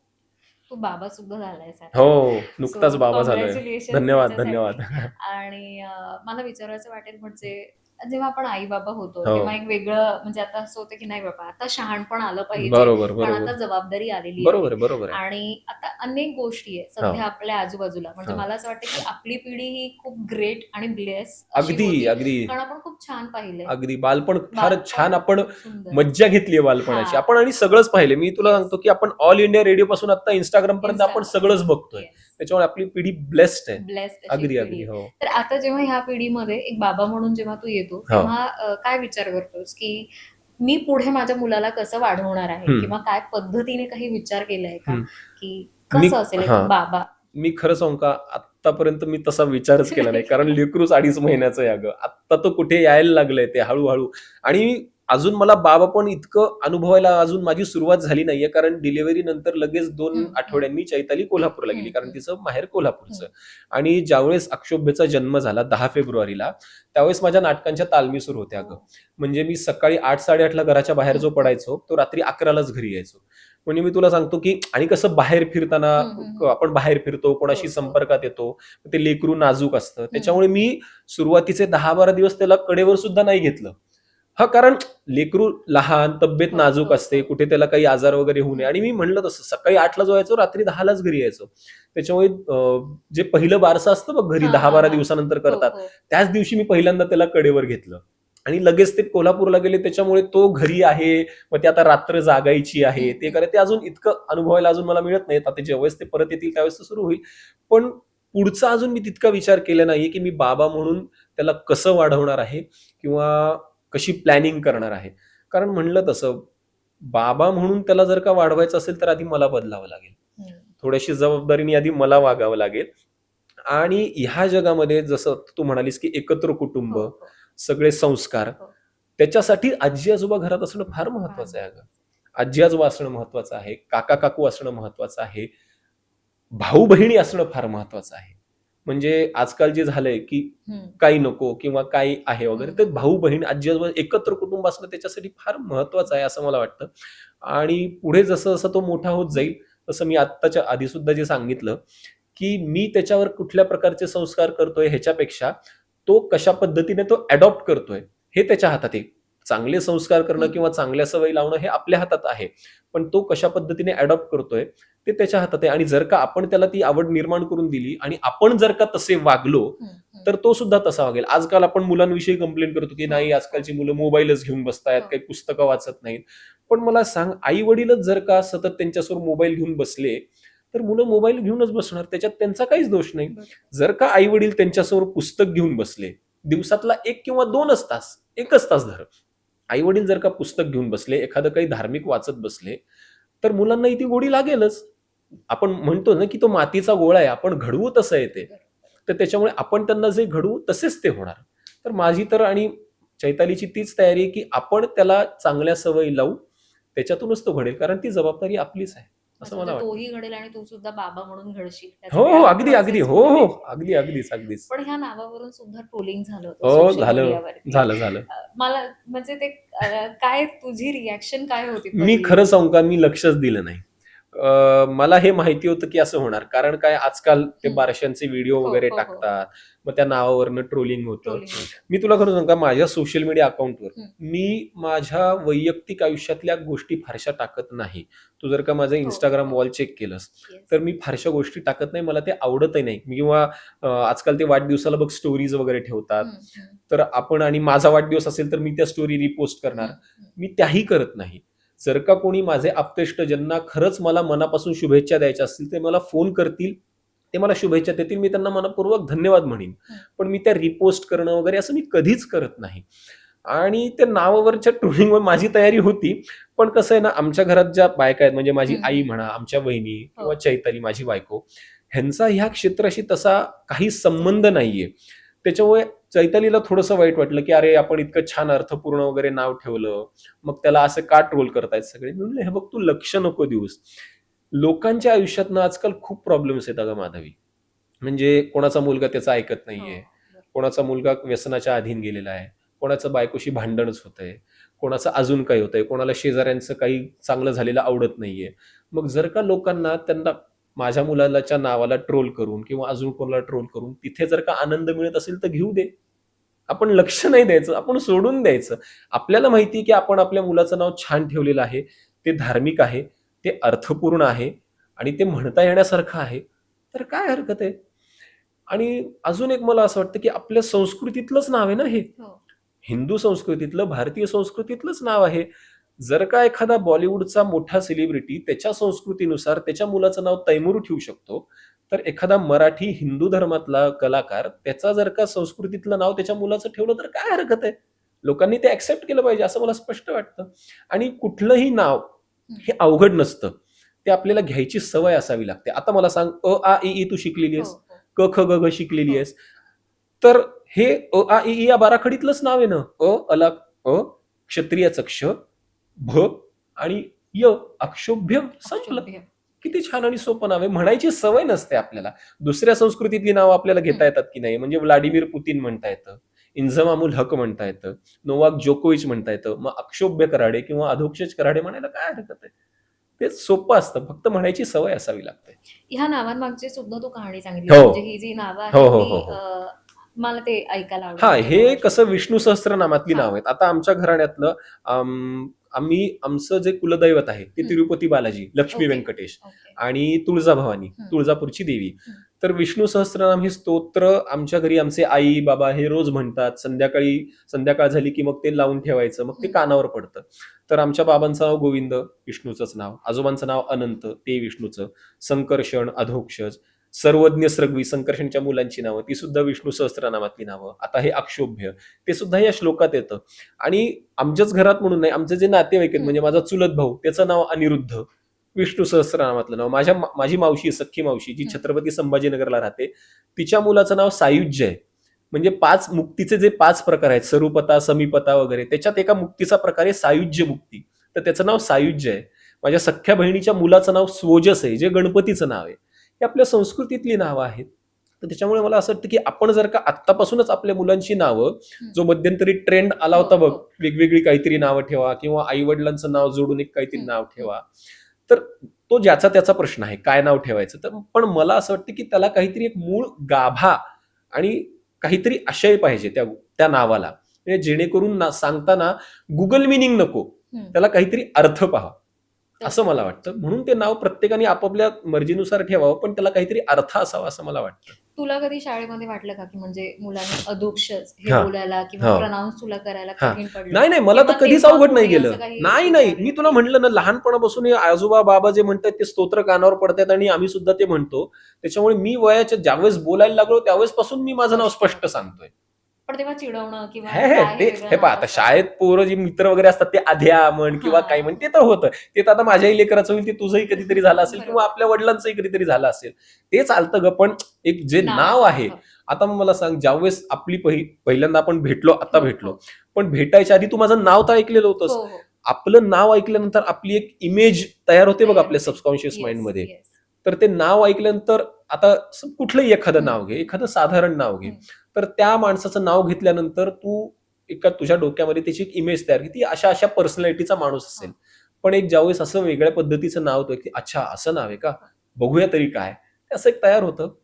तू बाबा सुद्धा झालायस आता. हो, नुकताच सो बाबा झालोय. कॉंग्रॅच्युलेशन्स धन्यवाद, त्याच्यासाठी. धन्यवाद. आणि मला विचारायचं वाटेल म्हणजे जेव्हा आपण आई बाबा होतो हो. तेव्हा एक वेगळं म्हणजे आता असं होतं की नाही बाबा आता शहाणपण आलं पाहिजे, बरोबर, कारण बरोबर. आता जबाबदारी आलेली आहे. बरोबर आहे, बरोबर आहे. आणि आता अनेक गोष्टी आहेत सध्या आपल्या आजूबाजूला, म्हणजे मला असं वाटतं की आपली पिढी ही खूप ग्रेट आणि ब्लेस अशी अगदी, होती, अगदी. कारण आपण खूप छान पाहिलंय. अगदी बालपण फार बालपण छान आपण खूप सुंदर. मज्जा घेतली आहे बालपणाची. हां. आपण आणि सगळंच पाहिलं. मी तुला Yes. सांगतो की आपण ऑल इंडिया रेडिओ पासून आता Instagram पर्यंत आपण सगळंच बघतोय. Yes. त्याच्यामुळे आपली पिढी ब्लेस्ड आहे. ब्लेस्ड अशी अगदी, पिढी अगदी. आहे. हो. तर आता जेव्हा ह्या पिढीमध्ये एक बाबा म्हणून जेव्हा तू येतो, हो. तेव्हा काय विचार करतोस की मी पुढे माझ्या मुलाला कसं वाढवणार आहे, किंवा काय पद्धतीने काही विचार केलाय का, की कसं असेल एक बाबा? मी खरं सांगू का, आतापर्यंत मी तसा विचारच केला नाही, कारण लेकरूच 2.5 महिन्याचं आहे अगं. आत्ता तो कुठे यायला लागलंय ते हळूहळू. आणि अजून मला बाबा पण इतकं अनुभवायला अजून माझी सुरुवात झाली नाहीये, कारण डिलिव्हरी नंतर लगेच 2 आठवड्यांनी चैताली कोल्हापूरला गेली, कारण तिचं माहेर कोल्हापूरचं. आणि ज्यावेळेस अक्षोभ्यचा जन्म झाला 10 फेब्रुवारीला, त्यावेळेस माझ्या नाटकांच्या तालमी सुरू होत्या अगं. म्हणजे मी सकाळी 8-8:30ला घराच्या बाहेर जो पडायचो, तो रात्री 11लाच घरी यायचो. म्हणजे मी तुला सांगतो की, आणि कसं बाहेर फिरताना आपण बाहेर फिरतो, कोणाशी संपर्कात येतो, ते लेकरू नाजूक असतं. त्याच्यामुळे मी सुरुवातीचे 10-12 दिवस त्याला कडेवर सुद्धा नाही घेतलं. कारण लेकरू लहान, तब्येत नाजूक असते, कुठे त्याला काही आजार वगैरे होऊ नये. आणि मी म्हणलं तसं सकाळी 8ला जो यायचो, रात्री 10लाच घरी यायचो. त्याच्यामुळे जे पहिलं बारसं असतं बघ घरी 10-12 दिवसानंतर करतात, त्याच दिवशी मी पहिल्यांदा त्याला कडेवर घेतलं. आणि लगेच ते कोल्हापूरला गेले, त्याच्यामुळे तो घरी आहे, मग ते आता रात्र जागायची आहे, ते करायचं, ते अजून इतकं अनुभवायला अजून मला मिळत नाही. आता ज्यावेळेस ते परत येतील त्यावेळेस ते सुरू होईल. पण पुढचा अजून मी तितका विचार केला नाहीये की मी बाबा म्हणून त्याला कसं वाढवणार आहे किंवा कशी प्लॅनिंग करणार आहे. कारण म्हणलं तसं, बाबा म्हणून त्याला जर का वाढवायचं असेल तर आधी मला बदलावं लागेल. थोड्याशी जबाबदारीने आधी मला वागावं लागेल. आणि ह्या जगामध्ये जसं तू म्हणालीस की एकत्र कुटुंब, सगळे संस्कार, त्याच्यासाठी आजी आजोबा घरात असणं फार महत्वाचं आहे अगं. आजी आजोबा असणं महत्वाचं आहे, काका काकू असणं महत्वाचं आहे, भाऊ बहिणी असणं फार महत्वाचं आहे. म्हणजे आजकाल जे झालंय की काही नको किंवा काही आहे वगैरे, तर भाऊ बहीण, आजी आजोबा, एकत्र कुटुंब असणं त्याच्यासाठी फार महत्वाचं आहे असं मला वाटतं. आणि पुढे जसं जसं तो मोठा होत जाईल, तसं मी आत्ताच्या आधी सुद्धा जे सांगितलं की मी त्याच्यावर कुठल्या प्रकारचे संस्कार करतोय ह्याच्यापेक्षा तो कशा पद्धतीने तो अडॉप्ट करतोय हे त्याच्या हातात आहे. चांगले संस्कार करणं किंवा चांगल्या सवयी लावणं हे आपल्या हातात आहे, पण तो कशा पद्धतीने अडॉप्ट करतोय ते त्याच्या हातात आहे. आणि जर का आपण त्याला ती आवड निर्माण करून दिली आणि आपण जर का तसे वागलो तर तो सुद्धा तसा वागेल. आजकाल आपण मुलांविषयी कंप्लेंट करतो की नाही, आजकालची मुलं मोबाईलच घेऊन बसतायत, काही पुस्तकं वाचत नाहीत. पण मला सांग, आई वडीलच जर का सतत त्यांच्यासमोर मोबाईल घेऊन बसले तर मुलं मोबाईल घेऊनच बसणार, त्याच्यात त्यांचा काहीच दोष नाही. जर का आई वडील त्यांच्यासमोर पुस्तक घेऊन बसले, दिवसातला 1 किंवा 2च तास, 1च तास धर, आई वडील जर का पुस्तक घेऊन बसले, एखादं काही धार्मिक वाचत बसले, तर मुलांनाही ती गोडी लागेलच. आपण म्हणतो ना की तो मातीचा गोळा आहे, आपण घडवू तसं येते. तर त्याच्यामुळे आपण त्यांना जे घडवू तसेच ते होणार. तर माझी तर आणि चैतालीची तीच तयारी आहे की आपण त्याला चांगल्या सवयी लावू, त्याच्यातूनच तो घडेल, कारण ती जबाबदारी आपलीच आहे असं मला वाटतं. तोही घडेल आणि तू सुद्धा बाबा म्हणून घडशील. हो हो, अगदी अगदी, हो हो, अगदी अगदीच अगदीच. पण ह्या नावावरून सुद्धा ट्रोलिंग झालं होतं हो, social झालं media वरती. झालं. मला म्हणजे ते काय तुझी रिॲक्शन काय होती? मी खरं सांगू का, मी लक्षच दिलं नाही. मला हे माहिती होतं की असं होणार, कारण काय आजकाल ते बारशांचे व्हिडिओ वगैरे टाकतात, मग त्या नावावरनं ट्रोलिंग होतं. मी तुला खरं सांगू का, माझ्या सोशल मीडिया अकाउंटवर मी माझ्या वैयक्तिक आयुष्यातल्या गोष्टी फारशा टाकत नाही. तू जर का माझं इंस्टाग्राम वॉल चेक केलंस तर मी फारशा गोष्टी टाकत नाही, मला ते आवडतही नाही. किंवा आजकाल ते वाढदिवसाला बघ स्टोरीज वगैरे ठेवतात, तर आपण आणि माझा वाढदिवस असेल तर मी त्या स्टोरी रिपोस्ट करणार, मी त्याही करत नाही. जर का कोणी माझे आप्तेष्ट ज्यांना खरंच मला मनापासून शुभेच्छा द्यायच्या असतील ते मला फोन करतील, ते मला शुभेच्छा देतील, मी त्यांना मनपूर्वक धन्यवाद म्हणेन. पण मी त्या रिपोस्ट करणं वगैरे असं मी कधीच करत नाही. आणि त्या नावावरच्या ट्रोलिंगवर माझी तयारी होती, पण कसं आहे ना, आमच्या घरात ज्या बायका आहेत, म्हणजे माझी आई म्हणा, आमच्या वहिनी किंवा चैताली माझी बायको, ह्यांचा ह्या क्षेत्राशी तसा काही संबंध नाहीये. त्याच्यामुळे चैतालीला थोडंसं वाईट वाटलं की अरे, आपण इतकं छान अर्थपूर्ण वगैरे नाव ठेवलं, मग त्याला असं का ट्रोल करतायत सगळे. मी म्हणलं, हे बघ, तू लक्ष नको देऊस. लोकांच्या आयुष्यात आजकाल खूप प्रॉब्लेम्स आहेत अगं माधवी. म्हणजे कोणाचा मुलगा त्याचा ऐकत नाहीये, कोणाचा मुलगा व्यसनाच्या अधीन गेलेला आहे, कोणाचं बायकोशी भांडणच होतंय, कोणाचं अजून काही होतंय, कोणाला शेजाऱ्यांचं काही चांगलं झालेलं आवडत नाहीये. मग जर का लोकांना त्यांना माझ्या मुलाच्या नावाला ट्रोल करून किंवा अजून कोणाला ट्रोल करून तिथे जर का आनंद मिळत असेल तर घेऊ दे. आपण लक्ष नाही द्यायचं, आपण सोडून द्यायचं. आपल्याला माहिती आहे की आपण आपल्या मुलाचं नाव छान ठेवलेलं आहे, ते धार्मिक आहे, ते अर्थपूर्ण आहे आणि ते म्हणता येण्यासारखं आहे, तर काय हरकत आहे. आणि अजून एक मला असं वाटतं की आपल्या संस्कृतीतलंच नाव आहे ना हे, हिंदू संस्कृतीतलं, भारतीय संस्कृतीतलंच नाव आहे. जर का एखादा बॉलिवूडचा मोठा सेलिब्रिटी त्याच्या संस्कृतीनुसार त्याच्या मुलाचं नाव तैमूर ठेवू शकतो, तर एखादा मराठी हिंदू धर्मातला कलाकार त्याचा जर का संस्कृतीतलं नाव त्याच्या मुलाचं ठेवलं तर काय हरकत आहे. लोकांनी ते ऍक्सेप्ट केलं पाहिजे असं मला स्पष्ट वाटतं. आणि कुठलंही नाव हे अवघड नसतं, ते आपल्याला घ्यायची सवय असावी लागते. आता मला सांग, अ आ इ ई तू शिकलेली आहेस, क ख ग घ शिकलेली आहेस, तर हे अ आ इ ई या बाराखडीतलंच नाव आहे ना. अला अ, क्षत्रियाचं क्ष, भ आणि य, अक्षोभ्य, संपलं. किती छान आणि सोपं नाव आहे. म्हणायची सवय नसते आपल्याला. दुसऱ्या संस्कृतीतली नावं आपल्याला घेता येतात की नाही, म्हणजे व्लादिमीर पुतीन म्हणता येतं, इंझमामुल हक म्हणता येतं, नोवाक जोकोविच म्हणता येतं, मग अक्षोभ्य कराडे किंवा अधोक्षज कराडे म्हणायला काय हरकत आहे. ते सोपं असतं, फक्त म्हणायची सवय असावी लागते. ह्या नावांमागची सुद्धा तू कहाणी सांगितली, म्हणजे ही जी नावं आहेत मला ते ऐकायला आवडेल. हा, हे कसं विष्णू सहस्त्रनामातली नाव आहेत. आता आमच्या घराण्यातलं आमचं जे कुलदैवत आहे ते तिरुपती बालाजी, लक्ष्मी व्यंकटेश आणि तुळजाभवानी, तुळजापूरची देवी. तर विष्णू सहस्त्रनाम हे स्तोत्र आमच्या घरी आमचे आई बाबा हे रोज म्हणतात. संध्याकाळ झाली की मग ते लावून ठेवायचं, मग ते कानावर पडतं. तर आमच्या बाबांचं नाव गोविंद, विष्णूचंच नाव, आजोबांचं नाव अनंत, ते विष्णूचं, संकर्षण, अधोक्षज, सर्वज्ञ, सृग्वी, संकर्षणच्या मुलांची नावं ती सुद्धा विष्णू सहस्त्रनामातली नावं. आता हे अक्षोभ्य ते सुद्धा या श्लोकात येतं. आणि आमच्याच घरात म्हणून नाही, आमचे जे नातेवाईक आहेत, म्हणजे माझा चुलत भाऊ त्याचं नाव अनिरुद्ध, विष्णू सहस्त्रनामातलं नाव. माझी मावशी, सख्खी मावशी जी छत्रपती संभाजीनगरला राहते, तिच्या मुलाचं नाव सायुज्य आहे. म्हणजे 5 मुक्तीचे जे 5 प्रकार आहेत, सरुपता, समीपता वगैरे, त्याच्यात एका मुक्तीचा प्रकार आहे सायुज्य मुक्ती, तर त्याचं नाव सायुज्य आहे. माझ्या सख्ख्या बहिणीच्या मुलाचं नाव स्वोजस आहे, जे गणपतीचं नाव आहे. हे आपल्या संस्कृतीतली नावं आहेत. तर त्याच्यामुळे मला असं वाटतं की आपण जर का आत्तापासूनच आपल्या मुलांची नावं, जो मध्यंतरी ट्रेंड आला होता बघ, वेगवेगळी काहीतरी नावं ठेवा किंवा आई वडिलांचं नाव जोडून एक काहीतरी नाव ठेवा, तर तो ज्याचा त्याचा प्रश्न आहे काय नाव ठेवायचं. तर पण मला असं वाटतं की त्याला काहीतरी एक मूळ गाभा आणि काहीतरी आशय पाहिजे त्या नावाला. म्हणजे जेणेकरून सांगताना गुगल मिनिंग नको, त्याला काहीतरी अर्थ पहा, असं मला वाटतं. म्हणून ते नाव प्रत्येकाने आपापल्या मर्जीनुसार ठेवावं, पण त्याला काहीतरी अर्थ असावा असं मला वाटतं. तुला कधी शाळेमध्ये वाटलं का की म्हणजे मुलांनी अदोक्षज हे बोलायला किंवा प्रोनाउन्स तुला करायला कठीण पडलं? नाही, मला तर कधीच अवघड नाही गेलं. नाही, मी तुला म्हटलं ना, लहानपणापासून आजोबा बाबा जे म्हणतात ते स्तोत्र कानावर पडतात आणि आम्ही सुद्धा ते म्हणतो. त्याच्यामुळे मी वयाच्या ज्यावेळेस बोलायला लागलो त्यावेळेस पासून मी माझं नाव स्पष्ट सांगतोय. पण तेव्हा चिडवणं किंवा हे पहा, आता शाळेत पोरं जी मित्र वगैरे असतात ते आध्या म्हण किंवा काही म्हण, ते तर होतं. ते तर आता माझ्याही लेकराचं होईल, ते तुझंही कधीतरी झालं असेल किंवा आपल्या वडिलांचंही कधीतरी झालं असेल. ते चालतं ग. पण एक जे नाव आहे, आता मला सांग, ज्यावेळेस आपली पहिल्यांदा आपण भेटलो, आता भेटलो, पण भेटायच्या आधी तू माझं नाव तर ऐकलेलं होतंस. आपलं नाव ऐकल्यानंतर आपली एक इमेज तयार होते बघ आपल्या सबकॉन्शियस माइंडमध्ये. तर ते नाव ऐकल्यानंतर, आता कुठलंही एखादं नाव घे, एखादं साधारण नाव घे, तर त्या माणसाचं नाव घेतल्यानंतर तू एका तुझ्या डोक्यामध्ये त्याची एक इमेज तयार की अशा अशा पर्सनॅलिटीचा माणूस असेल. पण एक ज्यावेळेस असं वेगळ्या पद्धतीचं नाव होतं की अच्छा असं नाव आहे का, बघूया तरी काय, असं एक तयार होतं.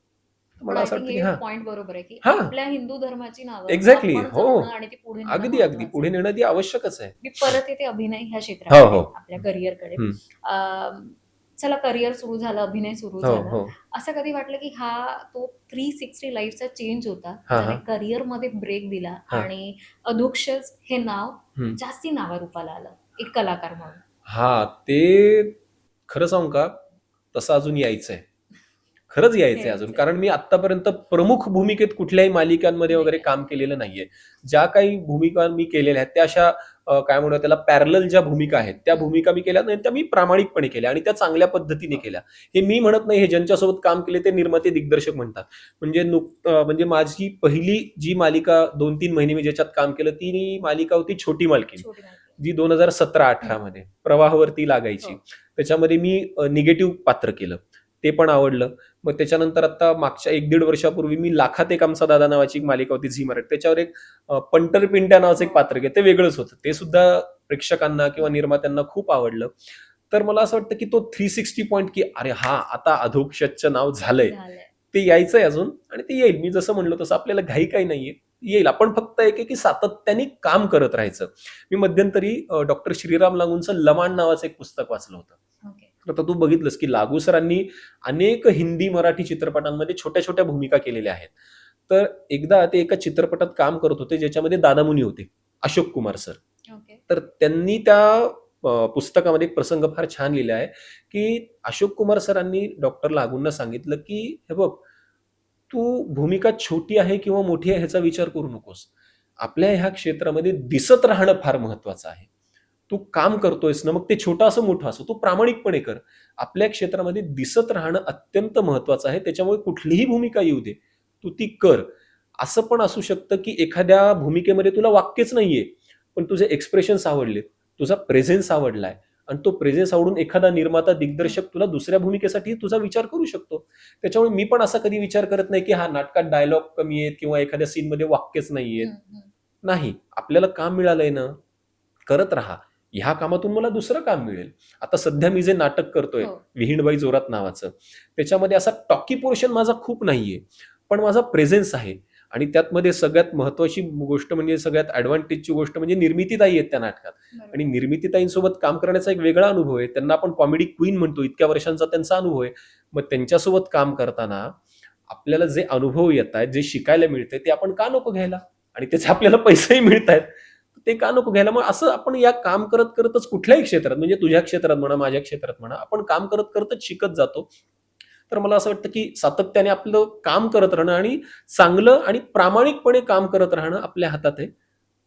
मला असं वाटतं की पॉइंट बरोबर आहे की आपल्या हिंदू धर्माची नावं एक्झॅक्टली, हो, आणि ती पुढे अगदी पुढे नेणं ती आवश्यकच आहे. मी परत येते अभिनय ह्या क्षेत्रात, आपल्या करिअरकडे. चला, करिअर सुरू झालं, अभिनय सुरू झाला, असं कधी वाटलं की हा तो 360 लाईफचा चेंज होता, त्याने करिअर मध्ये ब्रेक दिला आणि अधोक्षज हे नाव जास्ती नावारूपाला आलं एक कलाकार म्हणून? ते खरं सांगू का, तसं अजून यायचंय, खरंच यायचंय अजून. कारण मी आतापर्यंत प्रमुख भूमिकेत कुठल्याही मालिकांमध्ये वगैरे काम केलेलं नाहीये. ज्या काही भूमिका मी केलेल्या आहेत त्या अशा काय म्हणूया त्याला, पॅरलल ज्या भूमिका आहेत त्या भूमिका मी केल्या नाही, त्या मी प्रामाणिकपणे केल्या आणि त्या चांगल्या पद्धतीने केल्या. हे मी म्हणत नाही, हे ज्यांच्यासोबत काम केले ते निर्माते दिग्दर्शक म्हणतात. म्हणजे माझी पहिली जी मालिका 2-3 महिने मी ज्याच्यात काम केलं, ती मालिका होती छोटी मालकीण, जी 2017-18 मध्ये प्रवाहावरती लागायची. त्याच्यामध्ये मी निगेटिव्ह पात्र केलं, ते पण आवडलं. मग त्याच्यानंतर आता मागच्या 1-1.5 वर्षापूर्वी मी लाखात एक आमचा दादा नावाची एक मालिका होती झी मराठी, त्याच्यावर एक पंटर पिंट्या नावाचं एक पात्र केलं, ते वेगळंच होतं. ते सुद्धा प्रेक्षकांना किंवा निर्मात्यांना खूप आवडलं. तर मला असं वाटतं की तो 360 पॉइंट की अरे आता अधोक्षजचं नाव झालंय, ते यायचंय अजून आणि ते येईल. मी जसं म्हणलो तसं आपल्याला घाई काही नाहीये, येईल. आपण फक्त एक की सातत्याने काम करत राहायचं. मी मध्यंतरी डॉक्टर श्रीराम लागूंचं लमाण नावाचं एक पुस्तक वाचलं होतं. आता तू बघितलंस की लागू सरांनी अनेक हिंदी मराठी चित्रपटांमध्ये छोट्या छोट्या भूमिका केलेल्या आहेत. तर एकदा ते एका चित्रपटात काम करत होते ज्याच्यामध्ये दादामुनी होते, अशोक कुमार सर. तर त्यांनी त्या पुस्तकामध्ये एक प्रसंग फार छान लिहिला आहे की अशोक कुमार सरांनी डॉक्टर लागूंना सांगितलं की हे बघ, तू भूमिका छोटी आहे किंवा मोठी आहे ह्याचा विचार करू नकोस. आपल्या ह्या क्षेत्रामध्ये दिसत राहणं फार महत्वाचं आहे. तू काम करतोयस ना, मग ते छोटं असो मोठं असो, तू प्रामाणिकपणे कर. आपल्या क्षेत्रामध्ये दिसत राहणं अत्यंत महत्वाचं आहे. त्याच्यामुळे कुठलीही भूमिका येऊ दे, तू ती कर. असं पण असू शकतं की एखाद्या भूमिकेमध्ये तुला वाक्यच नाहीये, पण तुझे एक्सप्रेशन्स आवडले, तुझा प्रेझेन्स आवडलाय आणि तो प्रेझेन्स आवडून एखादा निर्माता दिग्दर्शक तुला दुसऱ्या भूमिकेसाठी तुझा विचार करू शकतो. त्याच्यामुळे मी पण असा कधी विचार करत नाही की नाटकात डायलॉग कमी आहेत किंवा एखाद्या सीनमध्ये वाक्यच नाहीयेत. नाही, आपल्याला काम मिळालंय ना, करत राहा. ह्या कामातून मला दुसरं काम मिळेल. आता सध्या मी जे नाटक करतोय विहीणबाई जोरात नावाचं, त्याच्यामध्ये असा टॉकी पोर्शन माझा खूप नाहीये, पण माझा प्रेझेन्स आहे. आणि त्यातमध्ये सगळ्यात महत्वाची गोष्ट म्हणजे, सगळ्यात ऍडव्हान्टेजची गोष्ट म्हणजे निर्मितीताई आहेत त्या नाटकात. आणि निर्मितीताईंसोबत काम करण्याचा एक वेगळा अनुभव आहे. त्यांना आपण कॉमेडी क्वीन म्हणतो, इतक्या वर्षांचा त्यांचा अनुभव आहे. मग त्यांच्यासोबत काम करताना आपल्याला जे अनुभव येत आहेत, जे शिकायला मिळते, ते आपण का नको घ्यायला, आणि त्याचे आपल्याला पैसेही मिळत आहेत, ते का नको घ्यायला. मग असं आपण या काम करत करतच कुठल्याही क्षेत्रात, म्हणजे तुझ्या क्षेत्रात म्हणा, माझ्या क्षेत्रात म्हणा, आपण काम करत करतच शिकत जातो. तर मला असं वाटतं की सातत्याने आपलं काम करत राहणं आणि चांगलं आणि प्रामाणिकपणे काम करत राहणं आपल्या हातात आहे.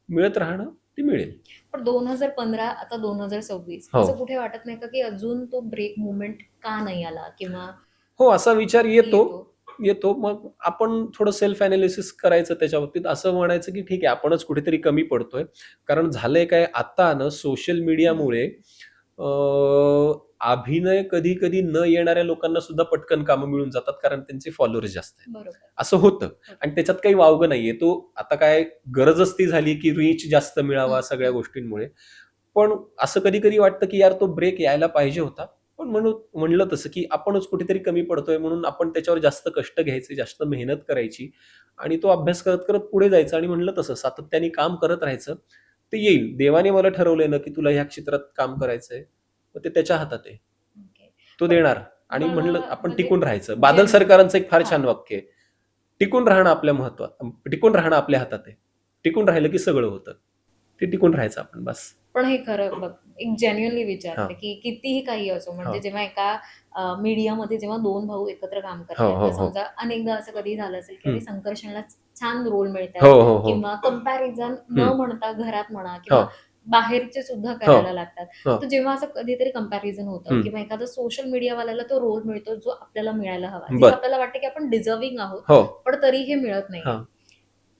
मिळत राहणं ते मिळेल. पण 2015 आता 2026 असं कुठे वाटत नाही का की अजून तो ब्रेक मुवमेंट का नाही आला? किंवा असा विचार येतो. मग आपण थोडं सेल्फ अनालिसिस करायचं त्याच्या बाबतीत, असं म्हणायचं की ठीक आहे, आपणच कुठेतरी कमी पडतोय. कारण झालंय काय, आता ना सोशल मीडियामुळे अभिनय कधी कधी न येणाऱ्या लोकांना सुद्धा पटकन कामं मिळून जातात, कारण त्यांचे फॉलोअर्स जास्त आहेत. असं होतं आणि त्याच्यात काही वावगं नाहीये. तो आता काय गरजच ती झाली की रीच जास्त मिळावा सगळ्या गोष्टींमुळे. पण असं कधी कधी वाटतं की यार, तो ब्रेक यायला पाहिजे होता, पण म्हणलं तसं की आपणच कुठेतरी कमी पडतोय म्हणून आपण त्याच्यावर जास्त कष्ट घ्यायचे, जास्त मेहनत करायची आणि तो अभ्यास करत करत पुढे जायचा आणि म्हणलं तसं सातत्याने काम करत राहायचं. ते येईल. देवाने मला ठरवलंय ना की तुला ह्या क्षेत्रात काम करायचंय, मग ते त्याच्या हातात आहे. ओके. तो पण देणार. आणि मला म्हणलं आपण म्हणजे टिकून राहायचं. बादल जेव्हा सरकारांचं एक फार हां. छान वाक्य आहे. टिकून राहणं टिकून राहणं आपल्या हातात आहे. टिकून राहिलं की सगळं होतं. ते टिकून राहायचं आपण बस. पण हे खरं बघ, एक जेन्युअनली हां. विचारते की कितीही काही असो, म्हणजे हां. जेव्हा एका मीडियामध्ये जेव्हा 2 भाऊ एकत्र काम हो, करतायत, हो, तर हो. समजा अनेकदा असं कधी झालं असेल की हं. अरे संकर्षणला छान रोल हो, मिळतायत हो, हो. किंवा कंपॅरिझन न हं. म्हणता घरात म्हणा हो. किंवा बाहेरचे सुद्धा हो. करायला लागतात. हो. तर जेव्हा असं कधीतरी कंपॅरिझन होतं हं. किंवा एखादा सोशल मीडियावाल्याला तो रोल मिळतो जो आपल्याला मिळायला हवा, जिथे बरं. आपल्याला वाटतं की आपण डिझर्विंग आहोत, हो. पण तरीही मिळत नाहीये. हां.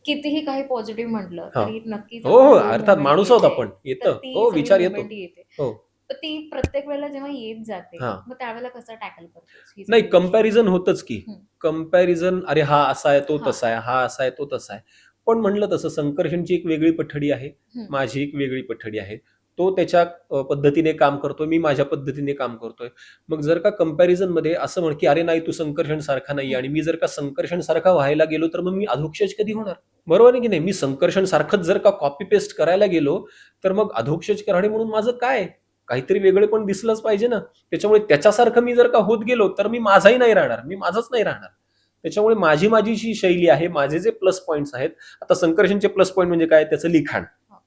कितीही काही पॉझिटिव्ह म्हटलं हां. तरी नक्कीच हो, हो. आपल्याला लो अर्थात मोमेंट माणूस आहोत येते. आपण. तर येतं. ती हो, सगळी विचार येतो. मोमेंट येते. हो. तर ती प्रत्येक वेळेला जेव्हा येत जाते, हां. मग त्यावेळेला कसं टॅकल करतोस ही नाही, सगळी गोष्ट? कंपॅरिझन होतच की. हं. कंपॅरिझन अरे हा असा आहे, तो हां. तसा आहे, हा असा आहे, तो तसा आहे. पण म्हणलं तसं संकर्षणची एक वेगळी पठडी आहे, हं. माझी एक वेगळी पठडी आहे. तो त्याच्या पद्धतीने काम करतोय, मी माझ्या पद्धतीने काम करतोय. मग जर का कंपॅरिझनमध्ये असं म्हण की अरे नाही तू संकर्षण सारखा नाहीये हं. आणि मी जर का संकर्षण सारखा व्हायला गेलो तर मग मी अधोक्षज कधी होणार? बरोबर आहे की नाही? मी संकर्षण सारखंच जर का कॉपी पेस्ट करायला गेलो तर मग अधोक्षज कराडे म्हणून माझं काय? काहीतरी वेगळे पण दिसलंच पाहिजे ना. त्याच्यामुळे त्याच्यासारखं मी जर का होत गेलो तर मी माझाही नाही राहणार, मी माझंच नाही राहणार. त्याच्यामुळे माझी जी शैली आहे, माझे जे प्लस पॉइंट्स आहेत, आता संकर्षणचे प्लस पॉइंट म्हणजे काय? त्याचं लिखाण, हो.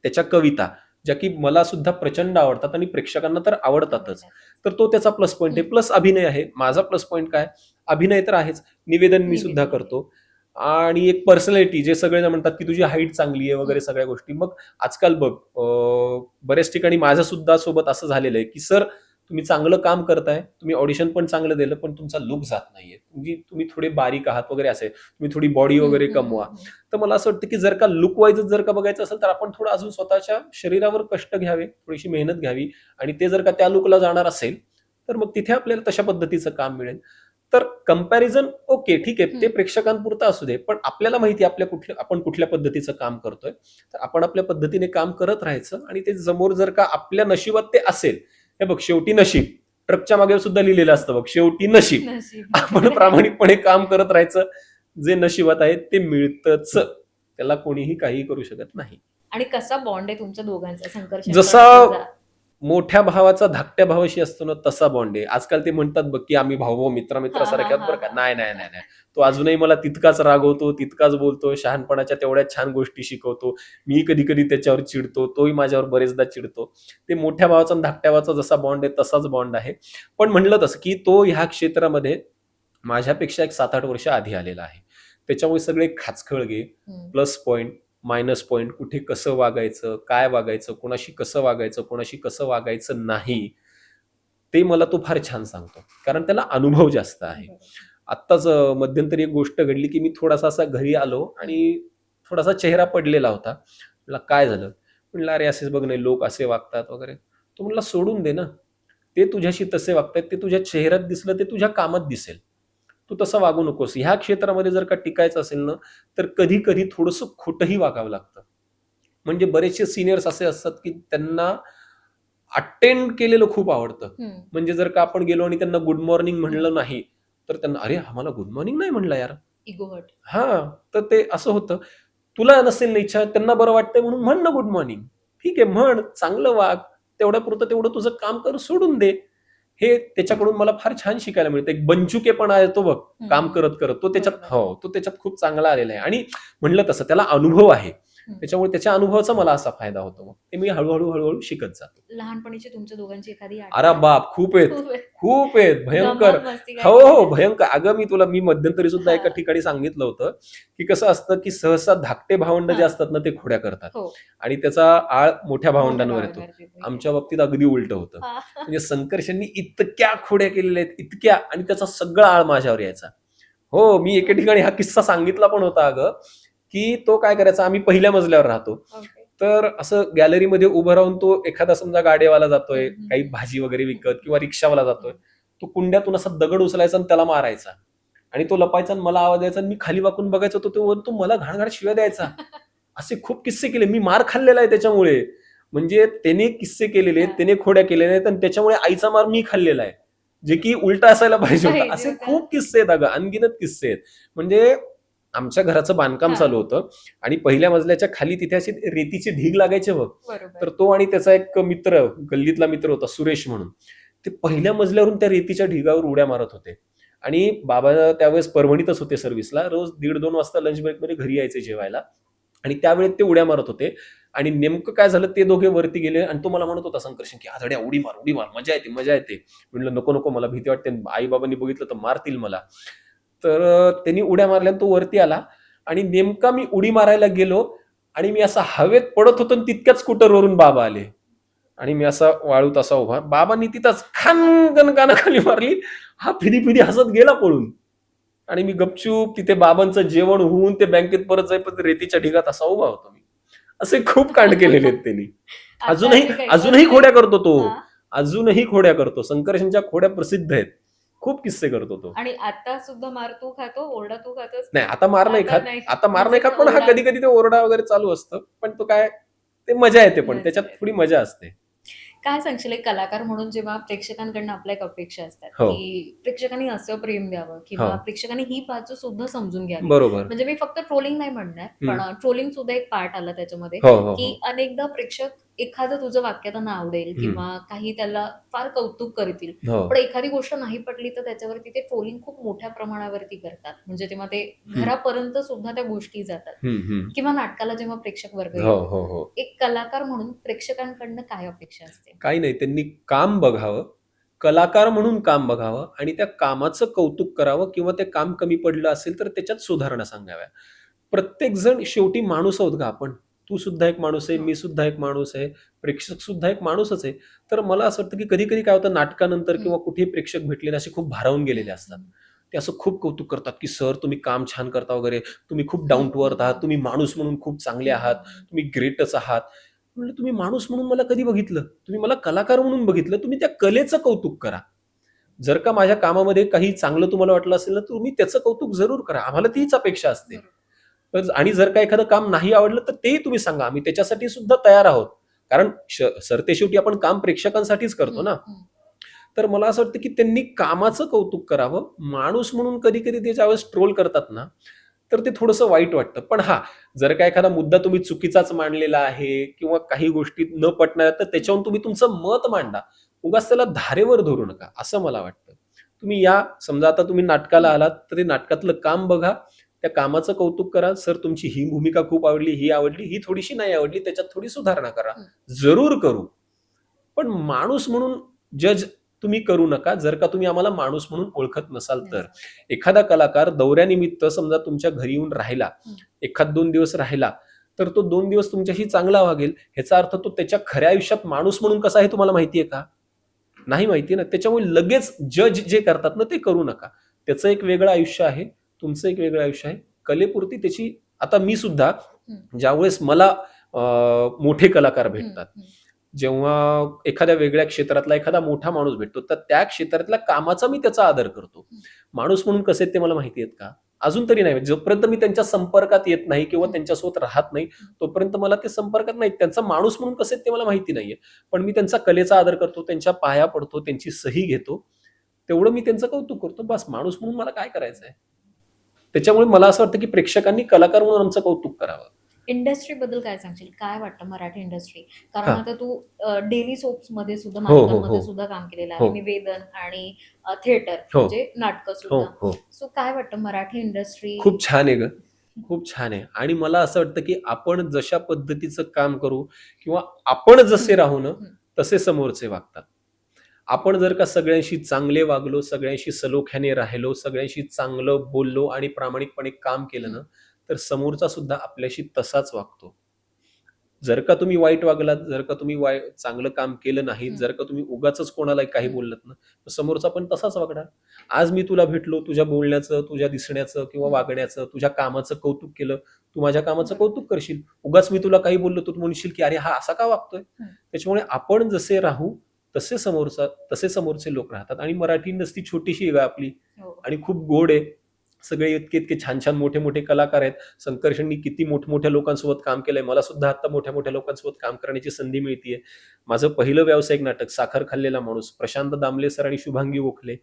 त्याच्या कविता, ज्या की मला सुद्धा प्रचंड आवडतात आणि प्रेक्षकांना तर आवडतातच. आवडतात. तर तो त्याचा प्लस पॉइंट आहे. हं. प्लस अभिनय आहे. माझा प्लस पॉइंट काय? अभिनय तर आहेच. निवेदन मी सुद्धा निवेदन आहे. करतो. आणि एक पर्सनॅलिटी जे सगळेजण म्हणतात की तुझी हाईट चांगली आहे वगैरे हं. सगळ्या गोष्टी. मग आजकाल बघ बऱ्याच ठिकाणी माझ्या सुद्धा सोबत असं झालेलं आहे की सर तुम्ही चांगलं काम करताय, तुम्ही ऑडिशन पण चांगलं दिलं, पण तुमचा लुक जात नाहीये. म्हणजे तुम्ही थोडे बारीक आहात वगैरे असे. तुम्ही थोडी बॉडी हं, वगैरे हं, कमवा. हं. तर मला असं वाटतं की जर का लुक वाईजच जर का बघायचं असेल तर आपण थोडं अजून स्वतःच्या शरीरावर कष्ट घ्यावे, थोडीशी मेहनत घ्यावी आणि ते जर का त्या लुकला जाणार असेल, तर मग तिथे आपल्याला तशा पद्धतीचं काम मिळेल. तर कंपॅरिझन ओके, ठीक आहे. ते हं. प्रेक्षकांपुरतं असू दे. पण आपल्याला माहिती आहे आपण कुठल्या पद्धतीचं काम करतोय. तर आपण आपल्या पद्धतीने काम करत राहायचं आणि ते समोर जर का आपल्या नशिबात ते असेल, हे बघ शेवटी नशीब. ट्रकच्या मागे सुद्धा लिहिलेलं असतं बघ, शेवटी नशीब. नशीब. आपण प्रामाणिकपणे काम करत राहायचं. जे नशिबात आहे ते मिळतंच. त्याला कोणीही काहीही करू शकत नाही. आणि कसा बॉन्ड आहे तुमच्या दोघांचा, संकर्षण पण जसा आणि तुझा? मोठ्या भावाचा धाकट्या भावाशी असतो ना तसा बॉन्ड आहे. आजकाल ते म्हणतात बघ, की आम्ही भाऊ हां, हां, मित्र-मित्रासारखे आहोत हां, बरं का. हां. नाही, नाही, नाही, नाही. तो अजूनही मला तितकाच रागवतो, तितकाच बोलतो, शहाणपणाच्या तेवढ्याच छान गोष्टी शिकवतो. मी कधी-कधी त्याच्यावर चिडतो, तोही माझ्यावर बरेचदा चिडतो. ते मोठ्या भावाचा आणि धाकट्या भावाचा जसा बॉन्ड आहे तसाच बॉन्ड आहे. पण म्हणलं तसं, की तो ह्या क्षेत्रामध्ये माझ्यापेक्षा एक 7-8 वर्ष आधी आलेला आहे. त्याच्यामुळे सगळे खाचखळगे, हं. प्लस पॉइंट, मायनस पॉइंट, कुठे कसं वागायचं, काय वागायचं, कोणाशी कसं वागायचं, कोणाशी कसं वागायचं नाही, ते मला तो फार छान सांगतो. कारण त्याला अनुभव जास्त आहे. बरोबर. आत्ताच मध्यंतरी एक गोष्ट घडली, की मी थोडासा असा घरी आलो आणि थोडासा चेहरा पडलेला होता. म्हटलं काय झालं? म्हटलं अरे असेच बघ नाही लोक असे वागतात वगैरे. तो म्हटला सोडून दे ना. ते तुझ्याशी तसे वागतायत, ते तुझ्या चेहऱ्यात दिसलं, ते तुझ्या कामात दिसेल. तू तसं वागू नकोस. ह्या क्षेत्रामध्ये जर का टिकायचं असेल ना, तर कधी-कधी थोडंसं खोटंही वागावं लागतं. म्हणजे बरेचसे सीनियर्स असे असतात, की त्यांना अटेंड केलेलं खूप आवडतं. हं. म्हणजे जर का आपण गेलो आणि त्यांना गुड मॉर्निंग हं. म्हणलं नाही, तर त्यांना "अरे, हा मला गुड मॉर्निंग नाही म्हणला यार." Ego hurt. हां, तर ते असं होतं. तुला नसेल ना इच्छा, त्यांना बरं वाटतंय म्हणून म्हण ना गुड मॉर्निंग. ठीक आहे म्हण, चांगलं वाग. तेवढ्यापुरतं तेवढं तुझं काम कर, सोडून दे. हे त्याच्याकडून मला फार छान शिकायला मिळतं. एक बनचुकेपणा आहे तो बघ, काम हं. करत-करत. तो त्याच्यात बरोबर. हो, तो त्याच्यात खूप चांगला आलेला आहे आणि म्हणलं तसं त्याला अनुभव आहे. हं. त्याच्यामुळे त्याच्या अनुभवाचा मला असा फायदा होतो मग. ते मी हळू-हळू शिकत जातो. लहानपणीची तुमच्या दोघांची एखादी अरे आठवण? बाप! खूप आहेत. खूप आहे. खूप आहेत. भयंकर. धमाल मस्ती काय हो, केली हो. त्याच्यात? भयंकर. अगं मी मध्यंतरी सुद्धा एका हां. ठिकाणी सांगितलं होतं, की कसं असतं, की सहसा धाकटे भावंड जे हां. असतात ना, ते खोड्या करतात हो. आणि त्याचा आळ मोठ्या मोठ्या भावंडांवर येतो. भावांवरती येतो. आमच्या येस. बाबतीत अगदी उलटं होतं. हां. म्हणजे संकर्षणनी इतक्या खोड्या केलेल्या आहेत, इतक्या आणि त्याचा सगळा आळ माझ्यावर यायचा. हो, मी एके ठिकाणी हा किस्सा सांगितला पण होता अगं, की तो काय करायचा, आम्ही पहिल्या मजल्यावर राहतो. ओके. तर असं गॅलरीमध्ये उभं राहून तो एखादा समजा गाडीवाला जातोय, हं, हं, काही हं. भाजी वगैरे हं, विकत किंवा रिक्षावाला जातोय. हं. तो कुंड्यातून असा दगड उचलायचा आणि त्याला मारायचा. आणि तो लपायचा आणि मला आवाज द्यायचा आणि मी खाली वाकून बघायचो, तो मला घाण-घाण शिव्या द्यायचा. असे खूप किस्से केले. मी मार खाल्लेला आहे त्याच्यामुळे. म्हणजे त्याने किस्से केलेले आहेत, त्याने खोड्या केलेल्या आहेत, आणि त्याच्यामुळे आईचा मार मी खाल्लेला आहे, जे की उलटा असायला पाहिजे होता. असे खूप किस्से आहेत, अगं अनगिनत किस्से आहेत. म्हणजे आमच्या घराचं बांधकाम चालू होतं आणि पहिल्या मजल्याच्या खाली तिथे असे रेतीचे ढीग लागायचे बघ. तर तो आणि त्याचा एक मित्र, गल्लीतला मित्र होता सुरेश म्हणून, ते पहिल्या मजल्यावरून त्या रेतीच्या ढिगावर उड्या मारत होते. आणि बाबा त्यावेळेस परभणीतच होते सर्व्हिसला, रोज 1:30-2 वाजता लंच ब्रेकमध्ये घरी यायचे जेवायला, आणि त्यावेळेत ते उड्या मारत होते. आणि नेमकं काय झालं, ते दोघे वरती गेले आणि तो मला म्हणत होता संकर्षण की आज उडी मार उडी मार, मजा येते मजा येते. म्हणलं नको नको, मला भीती वाटते, आई बाबांनी बघितलं तर मारतील मला. तर त्यांनी उड्या मारल्या, तो वरती आला आणि नेमका मी उडी मारायला गेलो आणि मी असा हवेत पडत होतो, तितक्याच स्कूटरवरून बाबा आले आणि मी असा वाळूत असा उभा, बाबांनी तिथंच खान कानाखाली मारली. हा फिरी फिरी हसत गेला पळून आणि मी गपचूप तिथे बाबांचं जेवण होऊन ते बँकेत परत जाईपर्यंत रेतीच्या ढिगात असा उभा होतो मी. असे खूप कांड केलेले आहेत त्यांनी. अजूनही खोड्या करतो तो, अजूनही खोड्या करतो. संकर्षणच्या खोड्या प्रसिद्ध आहेत, खूप किस्से करतो तो. आणि आता सुद्धा मार तू खातो, ओरडा तू खातोस? नाही, आता मार नाही खात, पण हा कधी कधी ते ओरडा वगैरे चालू असतं, पण तो काय, ते मजा येते, पण त्याच्यात थोडी मजा असते. काय सांगशील, एक कलाकार म्हणून जेव्हा प्रेक्षकांकडनं आपल्या एक अपेक्षा असतात की प्रेक्षकांनी असं प्रेम द्यावं किंवा प्रेक्षकांनी ही बाजू सुद्धा समजून घ्यावी. बरोबर. म्हणजे मी फक्त ट्रोलिंग नाही म्हणणार, पण ट्रोलिंग सुद्धा एक पार्ट आला त्याच्यामध्ये, की अनेकदा प्रेक्षक एखादं तुझं वाक्य त्यांना आवडेल किंवा काही त्याला फार कौतुक करतील, पण एखादी गोष्ट नाही पटली तर त्याच्यावरती ते ट्रोलिंग खूप मोठ्या प्रमाणावरती करतात. म्हणजे तेव्हा ते घरापर्यंत सुद्धा त्या गोष्टी जातात. किंवा नाटकाला जेव्हा प्रेक्षक वर्ग येतो, एक कलाकार म्हणून प्रेक्षकांकडनं काय अपेक्षा असते? काही नाही, त्यांनी काम बघावं, कलाकार म्हणून काम बघावं आणि त्या कामाचं कौतुक करावं, किंवा ते काम कमी पडलं असेल तर त्याच्यात सुधारणा सांगाव्या. प्रत्येक जण शेवटी माणूस आहोत का आपण. तू सुद्धा एक माणूस आहे, मी सुद्धा एक माणूस आहे, प्रेक्षक सुद्धा एक माणूसच आहे. तर मला असं वाटतं की कधी कधी काय होतं, नाटकानंतर किंवा कुठेही प्रेक्षक भेटलेले असे खूप भारावून गेलेले असतात. ते असं खूप कौतुक करतात की सर तुम्ही काम छान करता वगैरे, तुम्ही खूप डाऊन टू अर्थ आहात, तुम्ही माणूस म्हणून खूप चांगले आहात, तुम्ही ग्रेटच आहात. म्हणलं तुम्ही माणूस म्हणून मला कधी बघितलं? तुम्ही मला कलाकार म्हणून बघितलं. तुम्ही त्या कलेचं कौतुक करा. जर का माझ्या कामामध्ये काही चांगलं तुम्हाला वाटलं असेल ना, तुम्ही त्याचं कौतुक जरूर करा. आम्हाला तीच अपेक्षा असते. आणि जर का एखादं काम नाही आवडलं तर तेही तुम्ही सांगा, आम्ही त्याच्यासाठी सुद्धा तयार आहोत. कारण सरते शेवटी आपण काम प्रेक्षकांसाठीच करतो ना. तर मला असं वाटतं की त्यांनी कामाचं कौतुक करावं. माणूस म्हणून कधी कधी ते ज्यावेळेस ट्रोल करतात ना, तर ते थोडंसं वाईट वाटतं. पण जर का एखादा मुद्दा तुम्ही चुकीचाच मांडलेला आहे किंवा काही गोष्टी न पटणार तर त्याच्यावरून तुम्ही तुमचं मत मांडा. उगाच त्याला धारेवर धरू नका, असं मला वाटतं. तुम्ही समजा आता तुम्ही नाटकाला आलात तर ते नाटकातलं काम बघा, त्या कामाचं कौतुक करा. सर तुमची ही भूमिका खूप आवडली, ही आवडली, ही थोडीशी नाही आवडली, त्याच्यात थोडी सुधारणा करा. जरूर करू. पण माणूस म्हणून जज तुम्ही करू नका, जर का तुम्ही आम्हाला माणूस म्हणून ओळखत नसाल तर. एखादा कलाकार दौऱ्यानिमित्त समजा तुमच्या घरी येऊन राहिला, 1-2 दिवस राहिला, तर तो 2 दिवस तुमच्याशी चांगला वागेल, ह्याचा अर्थ तो त्याच्या खऱ्या आयुष्यात माणूस म्हणून कसा आहे तुम्हाला माहितीये का? नाही माहिती ना. त्याच्यामुळे लगेच जज जे करतात ना, ते करू नका. त्याचं एक वेगळं आयुष्य आहे, तुमचं एक वेगळं आयुष्य आहे. कलेपुरती त्याची, आता मी सुद्धा ज्यावेळेस मला मोठे कलाकार भेटतात, जेव्हा एखाद्या वेगळ्या क्षेत्रातला एखादा मोठा माणूस भेटतो, तर त्या क्षेत्रातल्या कामाचा मी त्याचा आदर करतो. माणूस म्हणून कसे आहेत ते मला माहिती आहेत का? अजून तरी नाही. जोपर्यंत मी त्यांच्या संपर्कात येत नाही किंवा त्यांच्यासोबत राहत नाही, तोपर्यंत मला ते संपर्कात नाही. त्यांचा माणूस म्हणून कसे आहेत ते मला माहिती नाहीये. पण मी त्यांचा कलेचा आदर करतो, त्यांच्या पाया पडतो, त्यांची सही घेतो. तेवढं मी त्यांचं कौतुक करतो. बस, माणूस म्हणून मला काय करायचंय? त्याच्यामुळे मला असं वाटतं की प्रेक्षकांनी कलाकार म्हणून आमचं कौतुक करावं. इंडस्ट्री बद्दल काय सांगशील? काय वाटतं मराठी इंडस्ट्री? कारण आता तू डेली सोप्स मध्ये सुद्धा, नाटकांमध्ये सुद्धा काम केलेलं आहे, निवेदन आणि थिएटर म्हणजे नाटक सुद्धा. सो काय वाटतं मराठी इंडस्ट्री? खूप छान आहे ग, खूप छान आहे. आणि मला असं वाटतं की आपण जशा पद्धतीचं काम करू किंवा आपण जसे राहू ना, तसे समोरचे वागतात. आपण जर का सगळ्यांशी चांगले वागलो, सगळ्यांशी सलोख्याने राहिलो, सगळ्यांशी चांगलं बोललो आणि प्रामाणिकपणे काम केलं ना, तर समोरचा सुद्धा आपल्याशी तसाच वागतो. जर का तुम्ही वाईट वागलात, जर का तुम्ही चांगलं काम केलं नाही, जर का तुम्ही उगाचच कोणाला काही बोललात ना, तर समोरचा पण तसाच वागणार. आज मी तुला भेटलो, तुझ्या बोलण्याचं, तुझ्या दिसण्याचं किंवा वागण्याचं, तुझ्या कामाचं कौतुक केलं, तू माझ्या कामाचं कौतुक करशील. उगाच मी तुला काही बोललो, तू म्हणशील की अरे हा असा का वागतोय? त्याच्यामुळे आपण जसे राहू तसे समोरचे लोक राहतात. आणि मराठी इंडस्ट्री छोटीशी आहे आपली आणि खूप गोड आहे. सगळे इतके इतके छान छान मोठे मोठे कलाकार आहेत. संकर्षणनी किती मोठमोठ्या लोकांसोबत काम केलंय. मला सुद्धा आता मोठ्या मोठ्या लोकांसोबत काम करण्याची संधी मिळतीये. माझं पहिलं व्यावसायिक नाटक साखर खाल्लेला माणूस, प्रशांत दामले सर आणि शुभांगी गोखले,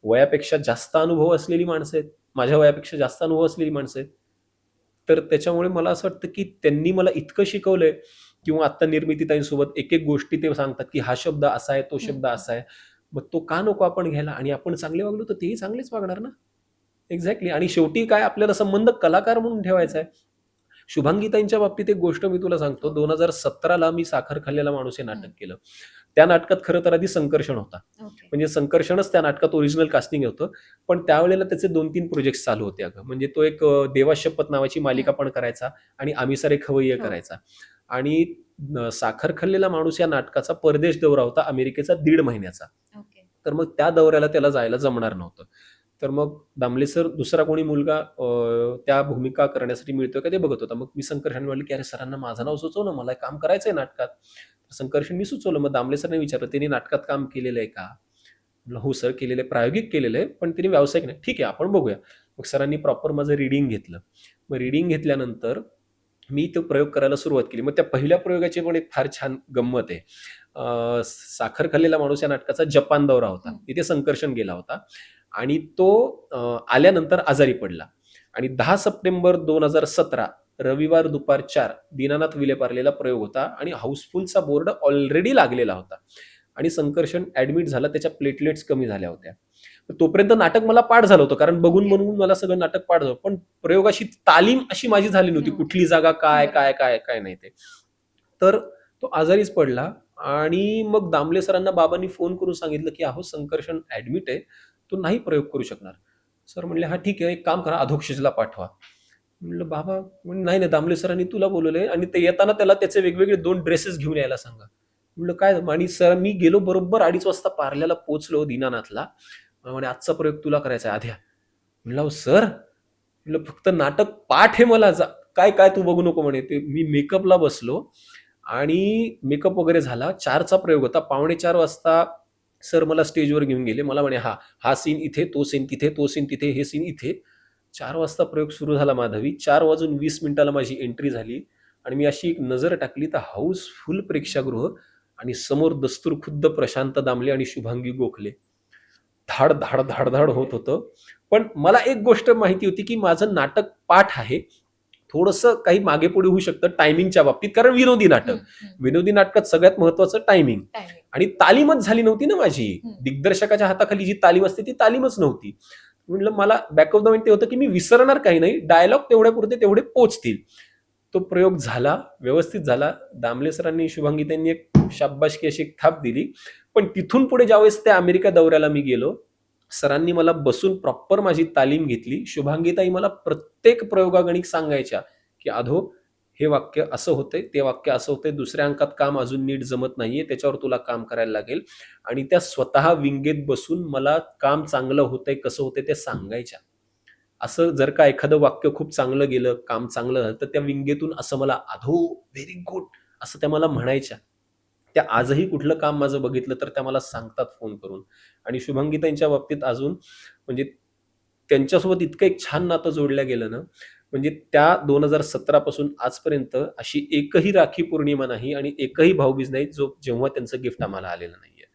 वयापेक्षा जास्त अनुभव असलेली माणसं आहेत. माझ्या वयापेक्षा जास्त अनुभव असलेली माणसं आहेत. तर त्याच्यामुळे मला असं वाटतं की त्यांनी मला इतकं शिकवलंय, किंवा आता निर्मितीताईंसोबत एक एक गोष्टी ते सांगतात की हा शब्द असा आहे, तो शब्द असा आहे. मग तो का नको आपण घ्यायला, आणि आपण चांगले वागलो तर तेही चांगलेच वागणार ना. एक्झॅक्टली. आणि शेवटी काय आपल्याला संबंध कलाकार म्हणून ठेवायचा आहे. शुभांगीताईंच्या बाबतीत एक गोष्ट मी तुला सांगतो. 2017ला मी साखर खाल्लेला माणूस हे नाटक केलं. त्या नाटकात खरं तर आधी संकर्षण होता. म्हणजे संकर्षणच त्या नाटकात ओरिजिनल कास्टिंग होतं. पण त्यावेळेला त्याचे 2-3 प्रोजेक्ट चालू होते अगं. म्हणजे तो एक देवा शपथ नावाची मालिका पण करायचा आणि आम्ही सारे खवय्ये करायचा. आणि साखर खाल्लेला माणूस या नाटकाचा परदेश दौरा होता अमेरिकेचा 1.5 महिन्याचा. तर मग त्या दौऱ्याला त्याला जायला जमणार नव्हतं. तर मग दामले सर दुसरा कोणी मुलगा त्या भूमिका करण्यासाठी मिळतोय का ते बघत होता. मग मी संकर्षण म्हणलं की अरे सरांना माझं नाव सुचव ना, मला काम करायचंय नाटकात. संकर्षण मी सुचवलं. मग दामले सरने विचारलं त्यांनी नाटकात काम केलेलं आहे का. म्हणलं हो सर केलेलं आहे, प्रायोगिक केलेलं आहे, पण त्यांनी व्यावसायिक नाही. ठीक आहे आपण बघूया. मग सरांनी प्रॉपर माझं रिडिंग घेतलं. मग रिडिंग घेतल्यानंतर मी तो प्रयोग करायला सुरुवात केली. मग त्या पहिल्या प्रयोगाची पण एक फार छान गंमत आहे. साखर खाल्लेला माणूस या नाटकाचा जपान दौरा होता. तिथे संकर्षण गेला होता आणि तो आल्यानंतर आजारी पडला. आणि 10 सप्टेंबर 2017 रविवार दुपार 4 दीनानाथ विलेपार्लेला प्रयोग होता आणि हाऊसफुलचा बोर्ड ऑलरेडी लागलेला होता. आणि संकर्षण ऍडमिट झाला, त्याच्या प्लेटलेट्स कमी झाल्या होत्या. तोपर्यंत नाटक मला पाठ झालं होतं, कारण बघून बनवून मला सगळं नाटक पाठ झालं. पण प्रयोगाशी तालीम अशी माझी झाली नव्हती, कुठली जागा काय काय काय काय नाही ते. तर तो आजारीच पडला. आणि मग दामले सरांना बाबांनी फोन करून सांगितलं की अहो संकर्षण ऍडमिट आहे, तो नाही प्रयोग करू शकणार. सर म्हणले हा ठीक आहे, एक काम करा अधोक्षजला पाठवा. म्हणलं बाबा नाही नाही, दामले सरांनी तुला बोलवलंय आणि ते येताना त्याला त्याचे वेगवेगळे 2 ड्रेसेस घेऊन यायला सांगा. म्हणलं काय. आणि सर मी गेलो बरोबर 2:30 वाजता पार्ल्याला पोहोचलो दीनानाथला. म्हणे आजचा प्रयोग तुला करायचा आहे आध्या. म्हणलं सर, म्हणलं फक्त नाटक पाठ आहे मला, काय काय तू बघू नको म्हणे. ते मी मेकअपला बसलो आणि मेकअप वगैरे झाला. 4चा प्रयोग होता. 3:45 वाजता सर मला स्टेजवर घेऊन गेले. मला म्हणे हा सीन इथे, तो सीन तिथे, तो सीन तिथे, हे सीन इथे. 4 वाजता प्रयोग सुरू झाला माधवी. 4:20 माझी एंट्री झाली आणि मी अशी एक नजर टाकली तर हाऊसफुल प्रेक्षागृह आणि समोर दस्तूर खुद्द प्रशांत दामले आणि शुभांगी गोखले. धाड धाड धाड धाड होत होतं. पण मला एक गोष्ट माहिती होती की माझं नाटक पाठ आहे. थोडंसं काही मागे पुढे होऊ शकतं टायमिंगच्या बाबतीत, कारण विनोदी नाटकात सगळ्यात महत्वाचं टायमिंग. आणि तालीमच झाली नव्हती ना माझी. दिग्दर्शकाच्या हाताखाली जी तालीम असते ती तालीमच नव्हती. म्हणलं मला बॅक ऑफ द माइंड ते होतं की मी विसरणार काही नाही, डायलॉग तेवढ्यापुरते तेवढे पोचतील. तो प्रयोग झाला, व्यवस्थित झाला. दामले सरांनी शुभांगी त्यांनी एक शाबासकी अशी एक थाप दिली. पण तिथून पुढे ज्यावेळेस त्या अमेरिका दौऱ्याला मी गेलो, सरांनी मला बसून प्रॉपर माझी तालीम घेतली. शुभांगीताई मला प्रत्येक प्रयोगागणिक सांगायच्या की अधो हे वाक्य असं होतंय, ते वाक्य असं होतंय, दुसऱ्या अंकात काम अजून नीट जमत नाहीये, त्याच्यावर तुला काम करायला लागेल. आणि त्या स्वतः विंगेत बसून मला काम चांगलं होतंय कसं होतंय ते सांगायच्या. असं जर का एखादं वाक्य खूप चांगलं गेलं, काम चांगलं झालं, तर त्या विंगेतून असं मला अधो व्हेरी गुड असं त्या मला म्हणायच्या. त्या आजही कुठलं काम माझं बघितलं तर त्या मला सांगतात फोन करून. आणि शुभांगीताईंच्या बाबतीत अजून म्हणजे त्यांच्यासोबत इतकं एक छान नातं जोडलं गेलं ना. म्हणजे त्या 2017 पासून आजपर्यंत अशी एकही राखी पौर्णिमा नाही आणि एकही भाऊबीज नाही जेव्हा त्यांचं गिफ्ट आम्हाला आलेलं नाहीये.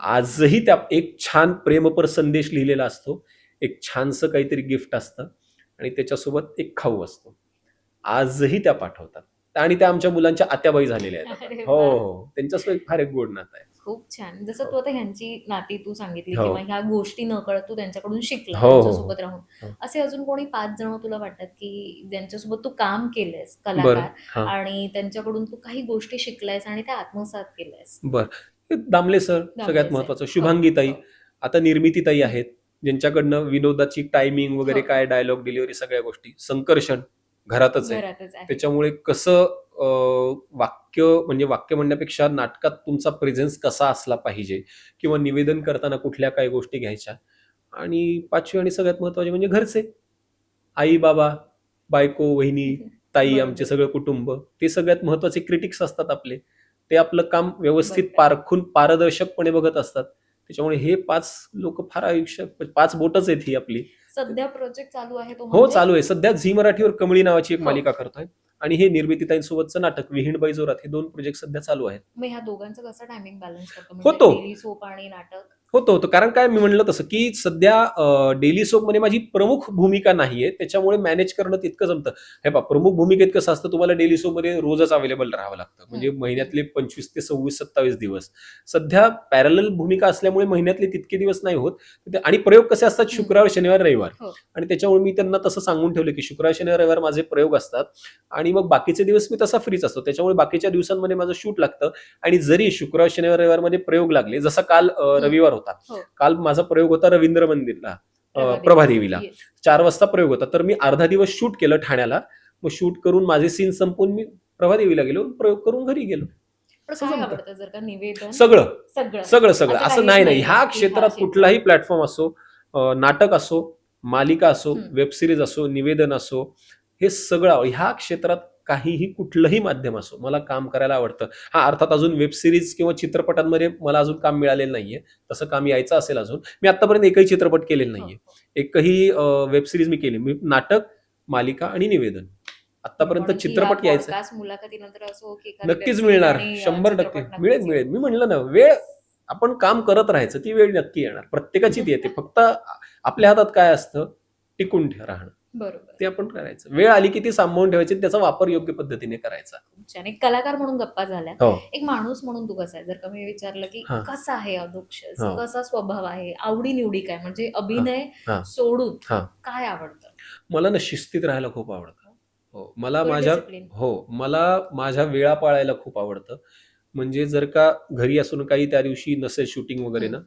आजही त्या एक छान प्रेमपर संदेश लिहिलेला असतो, एक छानसं काहीतरी गिफ्ट असतं आणि त्याच्यासोबत एक खाऊ असतो. आजही त्या पाठवतात आणि त्या आमच्या मुलांच्या आत्याबाई झालेल्या आहेत. हो, त्यांच्यासोबत फार एक गोड नातं आहे. खूप छान. जसं तू आता ह्यांची नाती तू सांगितली किंवा ह्या गोष्टी न कळत तू त्यांच्याकडून शिकला त्यांच्यासोबत राहून. असे अजून कोणी 5 जण तुला वाटतात की ज्यांच्यासोबत तू काम केलंयस कलाकार आणि त्यांच्याकडून तू काही गोष्टी शिकलायस आणि त्या आत्मसात केल्यास? बरं, दामले सर सगळ्यात महत्वाचं, शुभांगीताई, आता निर्मितीताई आहेत ज्यांच्याकडनं विनोदाची टायमिंग वगैरे काय डायलॉग डिलिव्हरी सगळ्या गोष्टी. संकर्षण घरातच आहे, त्याच्यामुळे कसं वाक्य म्हणजे वाक्य म्हणण्यापेक्षा नाटकात तुमचा प्रेझेन्स कसा असला पाहिजे किंवा निवेदन करताना कुठल्या काही गोष्टी घ्यायच्या. आणि 5वी आणि सगळ्यात महत्वाचे म्हणजे घरचे, आई बाबा, बायको, वहिनी, ताई, आमचे सगळं कुटुंब, ते सगळ्यात महत्वाचे क्रिटिक्स असतात आपले. ते आपलं काम व्यवस्थित पारखून पारदर्शकपणे बघत असतात. त्याच्यामुळे हे 5 लोक फार आयुष्य 5 बोटच आहेत ही आपली. सध्या प्रोजेक्ट चालू आहे तो हो म्हणजे? चालू आहे. सध्या झी मराठीवर कमळी नावाची एक हो. मालिका करतोय आणि हे निर्मितीताईंसोबतचं नाटक विहीणबाई जोरात, हे 2 प्रोजेक्ट सध्या चालू आहेत. मग ह्या दोघांचं कसं टायमिंग बॅलन्स करतो, होतो. म्हणजे डेली सोप आणि नाटक? होतो. कारण काय मी म्हणलं तसं, की सध्या डेली सोपमध्ये माझी प्रमुख भूमिका नाहीये. त्याच्यामुळे मॅनेज करणं तितकं जमतं. हे पहा, प्रमुख भूमिकेत कसं असतं, तुम्हाला डेली सोपमध्ये रोजच अवेलेबल राहावं लागतं. म्हणजे महिन्यातले 25 ते 26-27 दिवस. सध्या पॅरलल भूमिका असल्यामुळे महिन्यातले तितके दिवस नाही होत. आणि प्रयोग कसे असतात, शुक्रवार, शनिवार, रविवार. हो. आणि त्याच्यामुळे मी त्यांना तसं सांगून ठेवलं, की शुक्रवार, शनिवार, रविवार माझे प्रयोग असतात आणि मग बाकीचे दिवस मी तसा फ्रीच असतो. त्याच्यामुळे बाकीच्या दिवसांमध्ये माझं शूट लागतं. आणि जरी शुक्रवार, शनिवार, रविवारमध्ये प्रयोग लागले, जसं काल रविवार होता, हो. काल माझा प्रयोग होता रवींद्र मंदिरला, प्रभादेवीला, 4 वाजता प्रयोग होता. तर मी अर्धा दिवस शूट केलं ठाण्याला. मग शूट करून माझे सीन संपून मी प्रभादेवीला गेलो, प्रयोग करून घरी गेलो. पण काय आवडतं जर का निवेदन? सगळं सगळं सगळं असं असं काहीच नाही नाहीये ह्या की क्षेत्रात हा कुठलाही प्लॅटफॉर्म असो, नाटक असो, मालिका असो, हम्म. वेब सिरीज असो, निवेदन असो, हे सगळं ह्या क्षेत्रात काहीही कुठलंही माध्यम असो, मला काम करायला आवडतं. हा, अर्थात अजून वेब सिरीज किंवा चित्रपटांमध्ये मला अजून काम मिळालेलं नाहीये. तसं काम यायचं असेल अजून. मी आतापर्यंत एकही चित्रपट केलेला नाहीये. एकही वेब सिरीज मी केली. मी नाटक, मालिका आणि निवेदन. आतापर्यंत पण चित्रपट यायचं पॉडकास्ट मुलाखतीनंतर असो की एखादी नक्कीच web मिळणार. series आणि, 100% चित्रपट मिळेल नक्कीच मिळेल. मी म्हणलं ना, वेळ आपण काम करत राहायचं, ती वेळ नक्की येणार. प्रत्येकाचीच येते. फक्त आपल्या हातात काय असतं, टिकून राहणं. बरोबर. ते आपण करायचं. वेळ आली की ती सांभाळून ठेवायची, त्याचा वापर योग्य पद्धतीने करायचा. आणि कलाकार म्हणून गप्पा झाल्या. हो. एक माणूस म्हणून तू कसा आहे? जर का मी विचारलं की हा. कसा आहे अधोक्षज, हो. कसा स्वभाव आहे, आवडी निवडी काय, म्हणजे अभिनय हा. सोडून हा. काय आवडतं? मला ना शिस्तीत राहायला खूप आवडतं. हो, मला Full माझ्या discipline. मला माझ्या वेळा पाळायला खूप आवडतं. म्हणजे जर का घरी असून काही त्या दिवशी नसेल शूटिंग वगैरे ना,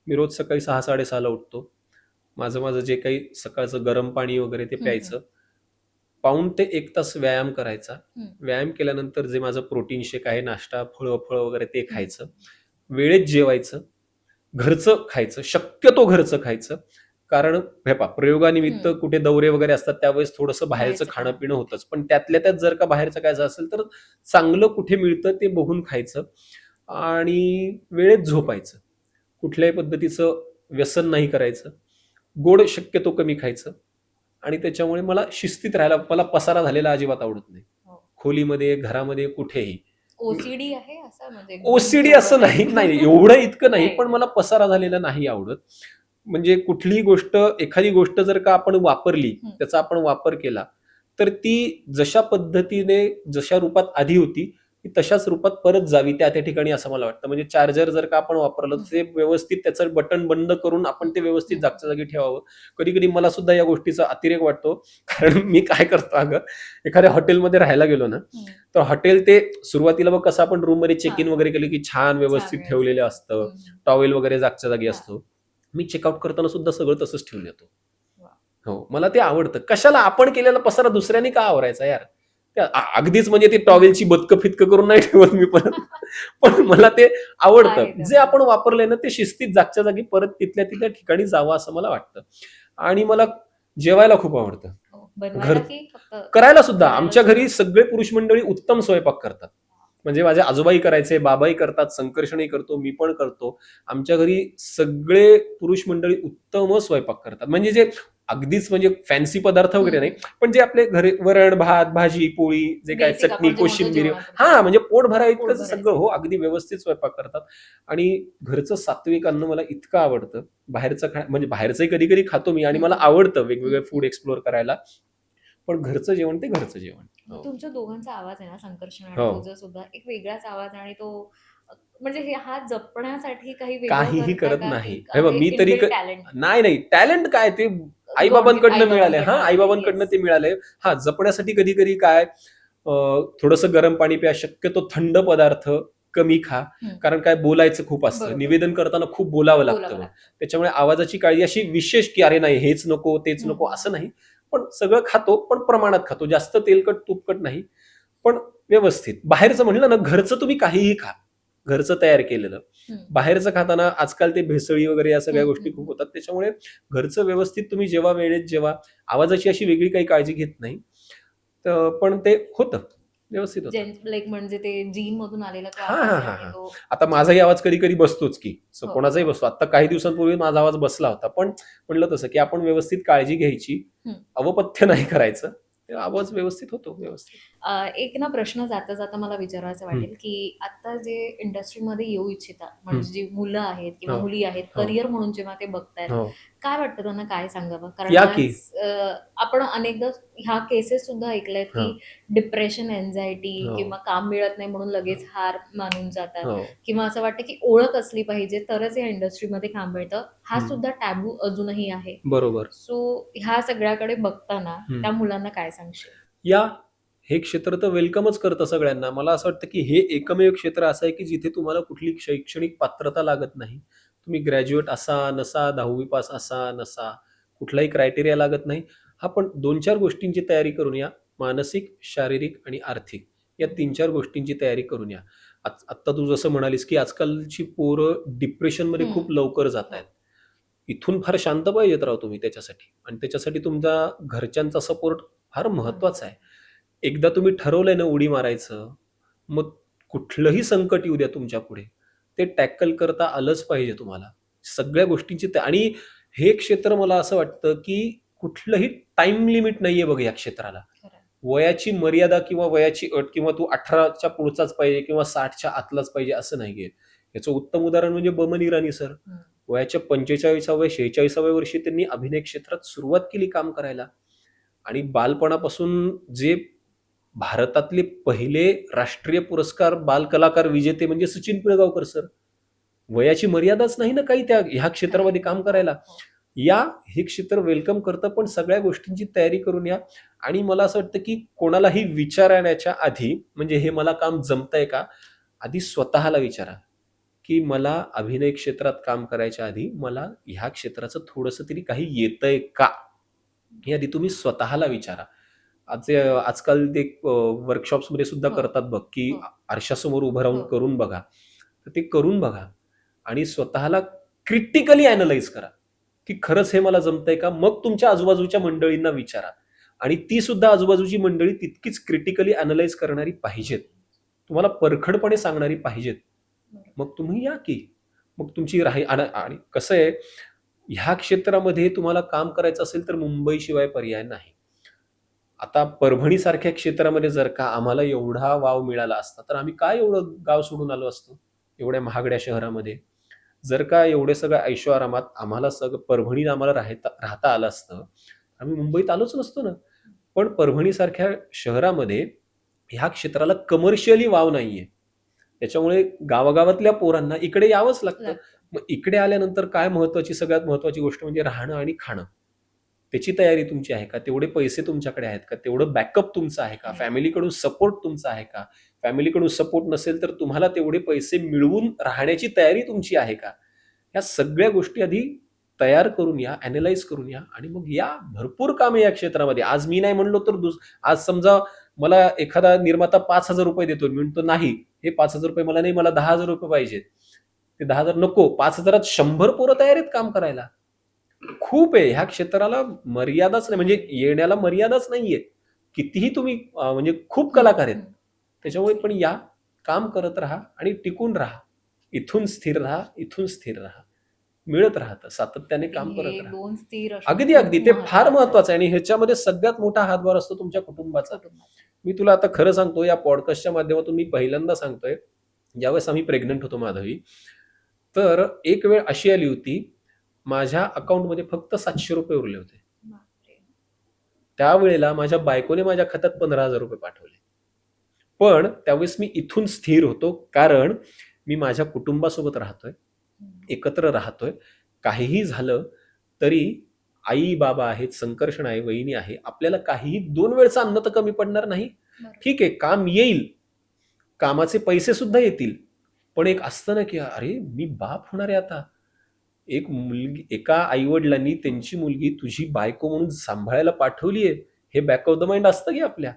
मी रोज सकाळी 6-6:30 ला उठतो. माझं जे काही सकाळचं गरम पाणी वगैरे ते प्यायचं. पाऊण ते 1 तास व्यायाम करायचा. व्यायाम केल्यानंतर जे माझं प्रोटीन शेक आहे, नाश्ता, फळं वगैरे ते खायचं. वेळेत जेवायचं. घरचं खायचं, शक्यतो घरचं खायचं. कारण हे पहा, प्रयोगानिमित्त कुठे दौरे वगैरे असतात, त्यावेळेस थोडंसं बाहेरचं खाणं पिणं होतंच. पण त्यातल्या त्यात जर का बाहेरचं खायचं असेल तर चांगलं कुठे मिळतं ते बघून खायचं आणि वेळेत झोपायचं. कुठल्याही पद्धतीचं व्यसन नाही करायचं. गोड शक्यतो कमी खायचं आणि त्याच्यामुळे मला शिस्तीत राहायला, मला पसारा झालेला अजिबात आवडत नाही. खोलीमध्ये, घरामध्ये, कुठेही. ओसीडी आहे असं, म्हणजे ओसीडी असं नाही एवढं इतकं नाही, पण मला पसारा झालेला नाही आवडत. म्हणजे कुठलीही गोष्ट, एखादी गोष्ट जर का आपण वापरली, त्याचा आपण वापर केला, तर ती जशा पद्धतीने, जशा रूपात आधी होती, ती तशाच रूपात परत जावी त्या ठिकाणी, असं मला वाटतं. म्हणजे चार्जर जर का आपण वापरलं, तर ते व्यवस्थित त्याचं बटन बंद करून आपण ते व्यवस्थित जागच्या जागी ठेवावं. कधी कधी मला सुद्धा या गोष्टीचा अतिरेक वाटतो. कारण मी काय करतो, अगं, एखाद्या हॉटेलमध्ये राहायला गेलो ना, तर हॉटेल ते सुरुवातीला बघ कसं आपण रूम मध्ये चेक इन वगैरे केलं की छान व्यवस्थित ठेवलेलं असतं, टॉवेल वगैरे जागच्या जागी असतो. मी चेकआउट करताना सुद्धा सगळं तसंच ठेवून येतो. हो, मला ते आवडतं. कशाला आपण केलेला पसारा दुसऱ्याने का आवरायचा यार? अगदीच म्हणजे ते टॉवेलची बदकं फितकं करून नाही ठेवत मी परत. पण मला ते आवडतं. जे आपण वापरलंय ना, ते शिस्तीत जागच्या जागी परत तिथल्या ठिकाणी जावं असं मला वाटतं. आणि मला जेवायला खूप आवडतं. करायला सुद्धा. आमच्या घरी सगळे पुरुष मंडळी उत्तम स्वयंपाक करतात. म्हणजे माझे आजोबाई करायचे, बाबाही करतात, संकर्षणही करतो, मी पण करतो. आमच्या घरी सगळे पुरुष मंडळी उत्तम स्वयंपाक करतात. म्हणजे जे अगदीच म्हणजे फॅन्सी पदार्थ वगैरे नाही, पण जे आपले घरी वरण, भात, भाजी, पोळी, जे काय चटणी, कोशिंबीर, म्हणजे पोट भरायचं सगळं, हो, अगदी व्यवस्थित स्वयंपाक करतात. आणि घरचं सात्विक अन्न मला इतकं आवडतं. बाहेरचं म्हणजे बाहेरचंही कधी कधी खातो मी आणि मला आवडतं वेगवेगळे फूड एक्सप्लोर करायला. पण घरचं जेवण ते घरचं जेवण. तुमच्या दोघांचा आवाज आहे ना, संकर्षण आणि तुझा सुद्धा एक वेगळाच आवाज, आणि तो म्हणजे हा जपण्यासाठी काहीही करत नाही. मी तरी नाही टॅलेंट काय ते आईबाबांकडनं मिळालंय. आईबाबांकडनं ते मिळालंय. जपण्यासाठी कधी कधी काय, थोडंसं गरम पाणी प्या, शक्यतो थंड पदार्थ कमी खा. कारण काय, बोलायचं खूप असतं, निवेदन करताना खूप बोलावं लागतं. त्याच्यामुळे आवाजाची काळजी अशी विशेष की अरे नाही हेच नको तेच नको असं नाही, पण सगळं खातो, पण प्रमाणात खातो. जास्त तेलकट तुपकट नाही, पण व्यवस्थित. बाहेरचं म्हणलं ना, घरचं तुम्ही काहीही खा, घरचं तयार केलेलं. बाहेरचं खाताना आजकाल ते भेसळी वगैरे या सगळ्या गोष्टी खूप होतात. त्याच्यामुळे घरचं व्यवस्थित तुम्ही जेव्हा, वेळेत जेव्हा. आवाजाची अशी वेगळी काही काळजी घेत नाही, पण ते होतं. व्यवस्थित होतं. लाईक म्हणजे ते जीन मधून आलेला तो हा आवाज हा आहे हा आणि हा तो आता माझाही आवाज कधी कधी बसतोच की हो, कोणाचाही हो. बसतो. आता काही दिवसांपूर्वी माझा आवाज बसला होता, पण म्हणलं तसं की आपण व्यवस्थित काळजी घ्यायची, हं. अवपथ्य नाही करायचं, ते आवाज व्यवस्थित होतो व्यवस्थित. एक ना प्रश्न जाता जाता मला विचारायचं हं. वाटेल, की आता जे इंडस्ट्रीमध्ये येऊ इच्छितात, हं. म्हणजे जी मुलं आहेत किंवा हो, मुली आहेत, हो, करिअर म्हणून जेव्हा ते बघतायत, हो. काय वाटतं त्यांना काय सांगावं? कारण या की. आज आपण अनेकदा ह्या केसेस सुद्धा ऐकल्यात, हो, की डिप्रेशन, एन्झायटी हो, किंवा काम मिळत नाही म्हणून लगेच हार मानून जातात हो. किंवा असं वाटतं, की ओळख असली पाहिजे तरच या इंडस्ट्रीमध्ये काम मिळतं. हा हं. सुद्धा टॅबू अजूनही आहे. बरोबर. सो ह्या सगळ्याकडे बघताना हं. त्या मुलांना काय सांगशील? या हे क्षेत्र तर वेलकमच करतं सगळ्यांना. मला असं वाटतं की हे एकमेव क्षेत्र असं आहे की जिथे तुम्हाला कुठली शैक्षणिक पात्रता लागत नाही. तुम्ही ग्रॅज्युएट असा, नसा, 10वी पास असा, नसा, कुठलाही क्रायटेरिया लागत नाही. हा पण 2-4 गोष्टींची तयारी करून या. मानसिक, शारीरिक आणि आर्थिक या 3-4 गोष्टींची तयारी करून या. आत्ता तू जसं म्हणालीस की आजकालची पोरं डिप्रेशनमध्ये खूप लवकर जातायत. इथून फार शांत पाहिजेत राव तुम्ही त्याच्यासाठी आणि त्याच्यासाठी तुमच्या घरच्यांचा सपोर्ट फार महत्वाचा आहे. एकदा तुम्ही ठरवलंय ना उडी मारायचं, मग कुठलंही संकट येऊ द्या तुमच्या पुढे, ते टॅकल करता आलंच पाहिजे तुम्हाला. सगळ्या गोष्टींची आणि हे क्षेत्र मला असं वाटतं, की कुठलंही टाईम लिमिट नाहीये बघ या क्षेत्राला. वयाची मर्यादा किंवा वयाची अट किंवा तू 18च्या पुढचाच पाहिजे किंवा 60च्या आतलाच पाहिजे असं नाहीये. याचं उत्तम उदाहरण म्हणजे बमन इराणी सर. वयाच्या 45व्या 46व्या वर्षी त्यांनी अभिनय क्षेत्रात सुरुवात केली काम करायला आणि बालपणापासून जे भारतातले पहिले राष्ट्रीय पुरस्कार बालकलाकार विजेते म्हणजे सचिन पिळगावकर सर. वयाची मर्यादाच नाही ना काही ह्या क्षेत्रामध्ये काम करायला. या हे क्षेत्र वेलकम करतं, पण सगळ्या गोष्टींची तयारी करून या. आणि मला असं वाटतं की कोणालाही विचारण्याच्या आधी म्हणजे हे मला काम जमतंय का, आधी स्वतःला विचारा की मला अभिनय क्षेत्रात काम करायच्या आधी मला ह्या क्षेत्राचं थोडंसं तरी काही येतंय का, हे आधी तुम्ही स्वतःला विचारा. आजकाल ते वर्कशॉप्समध्ये सुद्धा करतात बघ की आरशासमोर उभं राहून करून बघा. तर ते करून बघा आणि स्वतःला क्रिटिकली अॅनलाइज करा की खरंच हे मला जमतंय का. मग तुमच्या आजूबाजूच्या मंडळींना विचारा आणि ती सुद्धा आजूबाजूची मंडळी तितकीच क्रिटिकली अॅनलाइज करणारी पाहिजेत, तुम्हाला परखडपणे सांगणारी पाहिजेत. मग तुम्ही या की. मग तुमची आणि कसं आहे, ह्या क्षेत्रामध्ये तुम्हाला काम करायचं असेल तर मुंबईशिवाय पर्याय नाही. आता परभणीसारख्या क्षेत्रामध्ये जर का आम्हाला एवढा वाव मिळाला असता, तर आम्ही काय एवढं गाव सोडून आलो असतो, एवढ्या महागड्या शहरामध्ये. जर का एवढे सगळं ऐशोआरामात आम्हाला सगळं परभणीत आम्हाला राहता आलं असतं, आम्ही मुंबईत आलोच नसतो ना. पण परभणीसारख्या शहरामध्ये ह्या क्षेत्राला कमर्शियली वाव नाहीये. त्याच्यामुळे गावागावातल्या पोरांना इकडे यावंच लागतं. मग इकडे आल्यानंतर काय सगळ्यात महत्वाची गोष्ट म्हणजे राहणं आणि खाणं. त्याची तयारी तुमची आहे का? तेवढे पैसे तुमच्याकडे आहेत का? तेवढं बॅकअप तुमचं आहे का? फॅमिलीकडून सपोर्ट तुमचा आहे का? फॅमिलीकडून सपोर्ट नसेल तर तुम्हाला तेवढे पैसे मिळवून राहण्याची तयारी तुमची आहे का? या सगळ्या गोष्टी आधी तयार करून या, अॅनलाइज करून या आणि मग या. भरपूर काम आहे या क्षेत्रामध्ये. आज मी नाही म्हणलो तर आज समजा मला एखादा निर्माता ₹5,000 देतो. मी म्हणतो नाही, हे ₹5,000 मला नाही, मला ₹10,000 पाहिजेत. ते 10,000 नको. 5,000त 100 पोरं तयार आहेत काम करायला. खूप आहे. ह्या क्षेत्राला मर्यादाच नाही, म्हणजे येण्याला मर्यादाच नाहीये. कितीही तुम्ही म्हणजे खूप कलाकार आहेत. त्याच्यामुळे पण या, काम करत राहा आणि टिकून राहा. इथून स्थिर राहा, इथून स्थिर राहा. मिळत राहतं. सातत्याने काम करत राहा. 2 स्थिर असणं अगदी, खूप अगदी. ते फार महत्वाचं महत्वाचं आहे आणि ह्याच्यामध्ये सगळ्यात मोठा हातभार असतो तुमच्या कुटुंबाचा. मी तुला आता खरं सांगतो, या पॉडकास्टच्या माध्यमातून मी पहिल्यांदा सांगतोय, ज्यावेळेस आम्ही प्रेग्नंट होतो माधवी, तर एक वेळ अशी आली होती, माझ्या अकाउंटमध्ये फक्त ₹700 उरले होते. त्यावेळेला माझ्या बायकोने माझ्या खात्यात ₹15,000 पाठवले. पण त्यावेळेस मी इथून स्थिर होतो, कारण मी माझ्या कुटुंबासोबत राहतोय, एकत्र राहतोय. काहीही झालं तरी आई बाबा आहेत, संकर्षण आहे, वहिनी आहे. आपल्याला काहीही 2 वेळचं अन्न तर कमी पडणार नाही. ठीक आहे, काम येईल, कामाचे पैसे सुद्धा येतील. पण एक असतं ना की अरे मी बाप होणार आहे आता. एक मुलगी, एका आईवडिलांनी त्यांची मुलगी तुझी बायको म्हणून सांभाळायला पाठवलीये, हे बॅक ऑफ द माइंड असतं की आपल्या.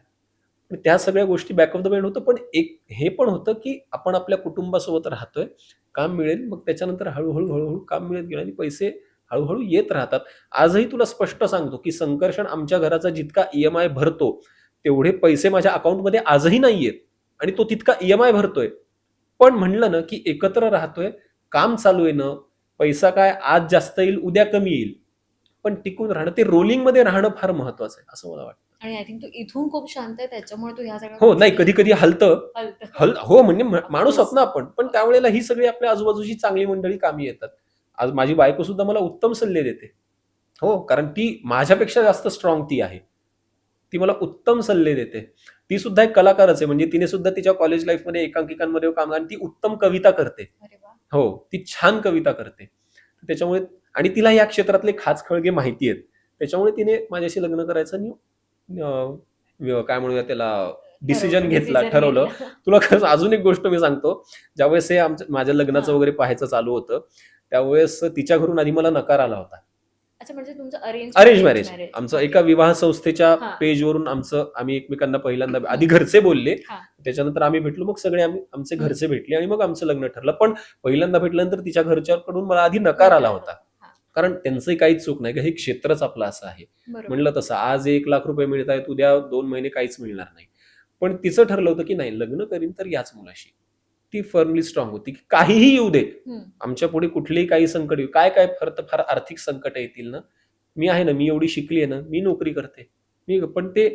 पण त्या सगळ्या गोष्टी बॅक ऑफ द माइंड होतं, पण एक हे पण होतं की आपण आपल्या कुटुंबासोबत राहतोय, काम मिळेल, मग त्याच्यानंतर हळूहळू काम मिळत गेलं आणि पैसे हळूहळू येत राहतात. आजही तुला स्पष्ट सांगतो की संकर्षण आमच्या घराचा जितका EMI भरतो, तेवढे पैसे माझ्या अकाउंटमध्ये आजही नाहीयेत आणि तो तितका EMI भरतोय. पण म्हणलं ना की एकत्र राहतोय, काम चालू आहे ना, पैसा काय आज जास्त येईल उद्या कमी येईल, पण टिकून राहणं, ते रोलिंगमध्ये राहणं फार महत्वाचं आहे असं मला वाटतं. आणि आय थिंक तू इथून खूप शांत आहे, त्याच्यामुळे तू ह्या सगळ्या हो, नाही गोष्टी कधी कधी हलतं हलतं. हो, म्हणजे माणूस Of आहोत ना आपण, पण त्यावेळेला ही सगळी आपल्या आजूबाजूची चांगली मंडळी कामी येतात. आज माझी बायको सुद्धा मला उत्तम सल्ले देते. हो, कारण ती माझ्यापेक्षा जास्त स्ट्रॉंग ती आहे. ती मला उत्तम सल्ले देते. ती सुद्धा एक कलाकारच आहे, म्हणजे तिने सुद्धा तिच्या कॉलेज लाईफमध्ये एकांकिकांमध्ये काम, आणि ती उत्तम कविता करते. अरे वा. हो, ती छान कविता करते. त्याच्यामुळे, आणि तिला या क्षेत्रातले खाचखळगे माहिती आहेत. त्याच्यामुळे तिने माझ्याशी लग्न करायचं काय म्हणूया त्याला डिसिजन ठरवलं. तुला खरंच अजून एक गोष्ट मी सांगतो, ज्यावेळेस हे माझ्या लग्नाचं वगैरे पाहायचं चालू होतं, त्यावेळेस तिच्या घरून आधी मला नकार आला होता. अच्छा, म्हणजे तुमचं अरेंज मॅरेज. आमचं एका विवाह संस्थेच्या पेजवरून आम्ही एकमेकांना पहिल्यांदा आधी घरचे बोलले, त्याच्यानंतर आम्ही भेटलो, मग सगळे आमचे घरचे भेटले आणि मग आमचं लग्न ठरलं. पण पहिल्यांदा भेटल्यानंतर तिच्या घरच्याकडून मला आधी नकार आला होता, कारण त्यांचंही काहीच चूक नाही, हे क्षेत्रच आपलं असं आहे. म्हणलं तसं आज 1,00,000 रुपये मिळत आहेत, उद्या 2 महिने काहीच मिळणार नाही. पण तिचं ठरलं होतं की नाही, लग्न करीन तर याच मुलाशी. ती फर्मली स्ट्रॉंग होती की काहीही येऊ दे, आमच्या पुढे कुठलेही काही संकट येऊ, काय फार आर्थिक संकट येतील ना, मी आहे ना, मी एवढी शिकली आहे ना, मी नोकरी करते,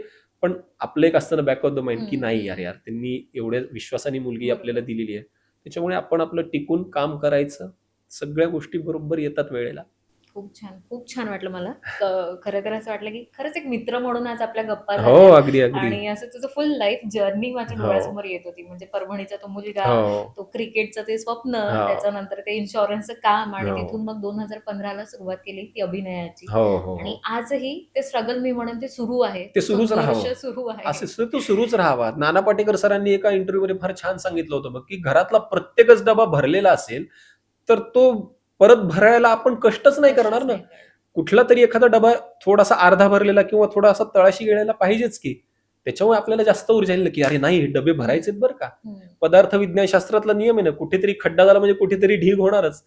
पण आपलं एक असतं ना बॅक ऑफ द माइंड की नाही यार त्यांनी एवढ्या विश्वासाने मुलगी आपल्याला दिलेली आहे, त्याच्यामुळे आपण आपलं टिकून काम करायचं, सगळ्या गोष्टी बरोबर येतात वेळेला. खूप छान वाटलं मला. खरं तर असं वाटलं की खरंच एक मित्र म्हणून आज आपल्या गप्पा हो, झाल्या, अगदी आणि असं तुझं फुल लाईफ जर्नी माझ्या डोळ्यासमोर येत होती. म्हणजे परभणीचा तो मुलगा, तो क्रिकेटचं ते स्वप्न, त्याच्यानंतर ते इन्शुरन्सचं काम, आणि तिथून मग 2015ला सुरुवात केली ती अभिनयाची, आणि आजही ते स्ट्रगल मी म्हणेन ते सुरू आहे, ते सुरूच सुरू आहे. असं तो सुरूच राहावा. नाना पाटेकर सरांनी एका इंटरव्ह्यू मध्ये फार छान सांगितलं होतं बघ, की घरातला प्रत्येकच डबा भरलेला असेल तर तो परत भरायला आपण कष्टच नाही करणार ना. कुठला तरी एखादा डबा थोडासा अर्धा भरलेला किंवा थोडासा तळाशी गेलेला पाहिजेच की, त्याच्यामुळे आपल्याला जास्त ऊर्जा येईल की अरे नाही, डबे भरायचेत बरं का. पदार्थ विज्ञान शास्त्रातला नियम आहे ना, कुठेतरी खड्डा झाला म्हणजे कुठेतरी ढीग होणारच.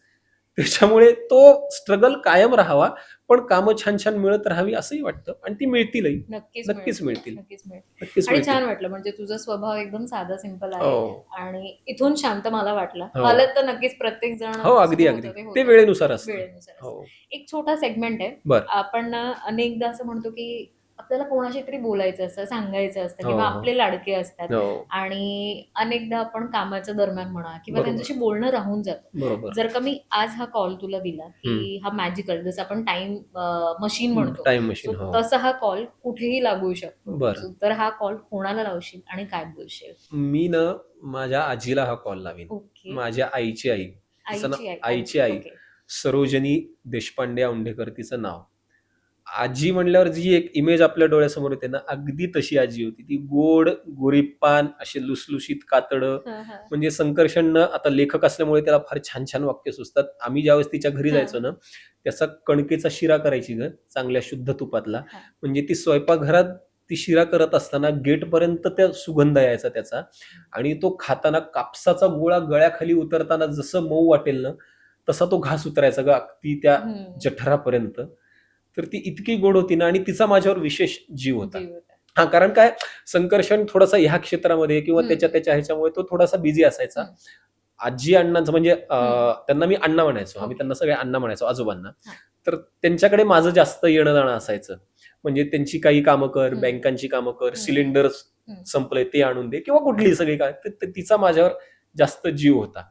त्याच्यामुळे तो स्ट्रगल कायम राहावा, पण कामं छान छान मिळत राहावी असंही वाटतं, आणि ती मिळतीलही. नक्कीच मिळतील. आणि छान वाटलं, म्हणजे तुझा स्वभाव एकदम साधा सिंपल आहे, आणि इथून शांत मला वाटलं. हालत तर नक्कीच प्रत्येक जण, हो अगदी ते वेळेनुसार असतं. एक छोटा सेगमेंट आहे. आपण अनेकदा असं म्हणतो की आपल्याला कोणाशी तरी बोलायचं असतं, सांगायचं असतं, किंवा आपले लाडके असतात, आणि अनेकदा आपण कामाच्या दरम्यान म्हणा किंवा त्यांच्याशी बोलणं राहून जातं. जर का मी आज हा कॉल तुला दिला की हा मॅजिकल, जसं आपण टाइम मशीन म्हणतो, तसा हा कॉल कुठेही लागू शकतो, तर हा कॉल कोणाला लावशील आणि काय बोलशील? मी ना माझ्या आजीला हा कॉल लावीन. माझ्या आईची आई सरोजनी देशपांडे औंढेकर तिचं नाव. आजी म्हणल्यावर जी एक इमेज आपल्या डोळ्यासमोर येते ना, अगदी तशी आजी होती. ती गोड गोरीपान, असे लुसलुशीत कातडं, म्हणजे संकर्षण आता लेखक असल्यामुळे त्याला फार छान छान वाक्य सुचतात. आम्ही ज्यावेळेस तिच्या घरी जायचो ना, त्याचा कणकेचा शिरा करायची ग, चांगल्या शुद्ध तुपातला. म्हणजे ती स्वयंपाकघरात ती शिरा करत असताना गेटपर्यंत त्या सुगंध यायचा त्याचा, आणि तो खाताना कापसाचा गोळा गळ्याखाली उतरताना जसं मऊ वाटेल ना, तसा तो घास उतरायचा ग अगदी त्या जठरापर्यंत. तर ती इतकी गोड होती ना, आणि तिचा माझ्यावर विशेष जीव होता. हा, कारण काय, संकर्षण थोडासा ह्या क्षेत्रामध्ये किंवा त्याच्या ह्याच्यामुळे तो थोडासा बिझी असायचा. आजी अण्णांचं म्हणजे त्यांना मी अण्णा म्हणायचो, आम्ही त्यांना सगळे अण्णा म्हणायचो आजोबांना. तर त्यांच्याकडे माझं जास्त येणं जाणं असायचं. म्हणजे त्यांची काही कामं कर, बँकांची कामं कर, सिलेंडर संपलंय ते आणून दे, किंवा कुठलीही सगळी काय, तिचा माझ्यावर जास्त जीव होता.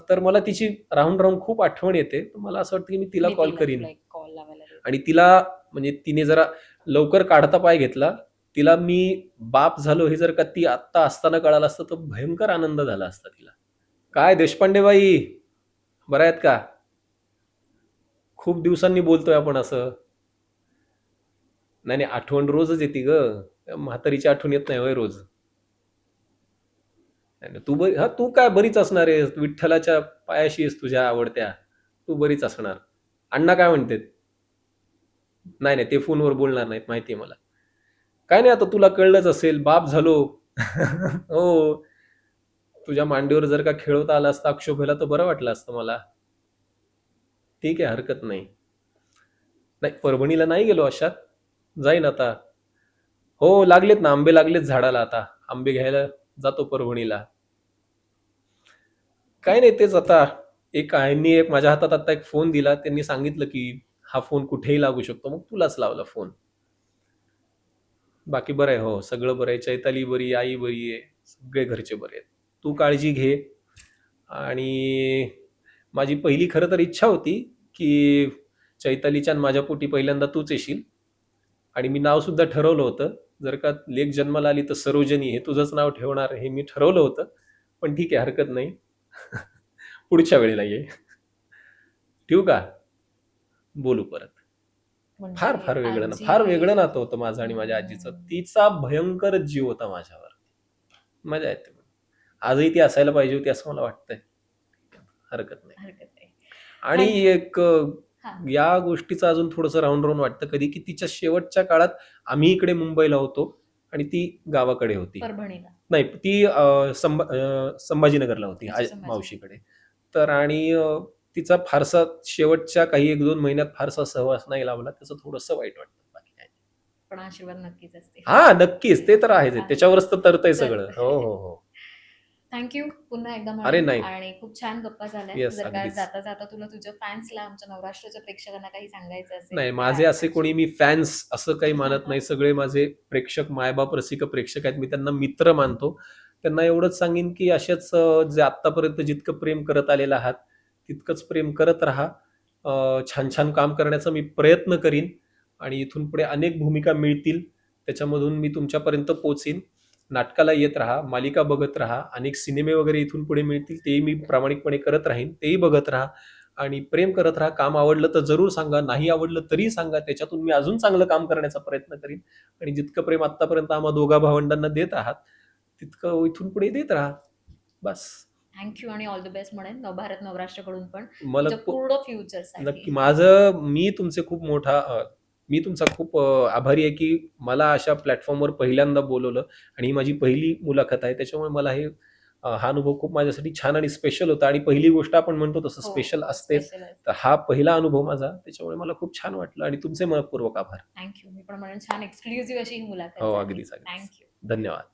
तर मला तिची राहून राहून खूप आठवण येते. मला असं वाटतं की मी तिला कॉल करीन, आणि तिला म्हणजे तिने जरा लवकर काढता पाय घेतला. तिला मी बाप झालो हे जर का ती आत्ता असताना कळालं असतं तर भयंकर आनंद झाला असता तिला. काय देशपांडेबाई, बरं आहेत का? खूप दिवसांनी बोलतोय आपण असं. नाही आठवण रोजच येते ग, म्हातारीची आठवण येत नाही होय रोज. तू काय बरीच असणार आहे, विठ्ठलाच्या पायाशी आहेस तुझ्या आवडत्या, तू बरीच असणार. अण्णा काय म्हणतात? नाही ते फोनवर बोलणार नाहीत, माहितीये मला. काय नाही, आता तुला कळलंच असेल, बाप झालो. हो, तुझ्या मांडीवर जर का खेळवता आला असता अक्षोभेला तर बरं वाटलं असतं मला. ठीक आहे, हरकत नाही. परभणीला नाही गेलो अशात, जाईन आता. हो, लागलेत ना, आंबे लागलेत झाडाला. आता आंबे घ्यायला जातो परभणीला. काय नाही, तेच आता एक माझ्या हातात आता एक फोन दिला. त्यांनी सांगितलं की हा फोन कुठेही लागू शकतो. मग तुलाच लावला फोन. बाकी बरं आहे. हो, सगळं बरं आहे. चैताली बरी, आई बरी आहे, सगळे घरचे बरे आहेत. तू काळजी घे. आणि माझी पहिली खरं तर इच्छा होती की चैतालीच्या आणि माझ्या पोटी पहिल्यांदा तूच येशील. आणि मी नाव सुद्धा ठरवलं होतं, जर का लेक जन्माला आली तर सरोजनी हे तुझंच नाव ठेवणार, हे मी ठरवलं होतं. पण ठीक आहे, हरकत नाही. पुढच्या वेळेला ये. ठेवू का? बोलू परत. फार फार वेगळं ना, फार वेगळं नातं होतं माझं आणि माझ्या आजीचं. तिचा भयंकर जीव होता माझ्यावर. मजा येते. आजही ती असायला पाहिजे होती असं मला वाटतंय. हरकत नाही. आणि एक या गोष्टीचं अजून थोडंसं राऊंड राऊंड वाटतं कधी, की तिच्या शेवटच्या काळात आम्ही इकडे मुंबईला होतो आणि ती गावाकडे होती. नाही, ती संभाजीनगरला होती मावशीकडे. तर आणि तिचा फारसा शेवटच्या काही 1-2 महिन्यात फारसा सहवास नाही लावला. त्याचं थोडंसं वाईट वाटतं. बाकी काय, पण आशीर्वाद नक्कीच असते. हा, नक्कीच, ते तर आहेच. त्याच्यावरच तर तरतंय सगळं. हो हो हो. थँक्यू पुन्हा एकदा. अरे नाही, आणि खूप छान गप्पा झाल्या. जर का जाता जाता तुला तुझ्या फॅन्सला, आमच्या नवराष्ट्राच्या प्रेक्षकांना काही सांगायचं असेल? नाही, माझे असे कोणी मी फॅन्स असं काही मानत नाही. सगळे माझे प्रेक्षक, मायबाप रसिक प्रेक्षक आहेत. मी त्यांना मित्र मानतो. त्यांना एवढंच सांगेन की अशाच जे आतापर्यंत जितकं प्रेम करत आलेलं आहात तितकंच प्रेम करत राहा. छान छान काम करण्याचा मी प्रयत्न करीन आणि इथून पुढे अनेक भूमिका मिळतील, त्याच्यामधून मी तुमच्यापर्यंत पोहोचीन. नाटकाला येत राहा, मालिका बघत राहा, अनेक सिनेमे वगैरे इथून पुढे मिळतील, तेही मी प्रामाणिकपणे करत राहीन, तेही बघत राहा आणि प्रेम करत राहा. काम आवडलं तर जरूर सांगा, नाही आवडलं तरी सांगा, त्याच्यातून मी अजून चांगलं काम करण्याचा प्रयत्न करीन. आणि जितकं प्रेम आतापर्यंत आम्हा दोघा भावंडांना देत आहात तितकं इथून पुढे देत राहा. बस. थँक्यू आणि ऑल द बेस्ट म्हणेन नवभारत नवराष्ट्राकडून पण मला पूर्ण फ्युचर. नक्की. मी तुमचा खूप आभारी आहे की मला अशा प्लॅटफॉर्मवर पहिल्यांदा बोलवलं आणि ही माझी पहिली मुलाखत आहे. त्याच्यामुळे मला हा अनुभव खूप माझ्यासाठी छान आणि स्पेशल होता. आणि पहिली गोष्ट आपण म्हणतो तसं स्पेशल असतेच. तर हा पहिला अनुभव माझा, त्याच्यामुळे मला खूप छान वाटलं आणि तुमचे मनपूर्वक आभार. थँक्यू. मी पण म्हणेन छान एक्सक्लुझिव्ह अशी ही मुलाखत. हो, अगदीच. थँक्यू. धन्यवाद.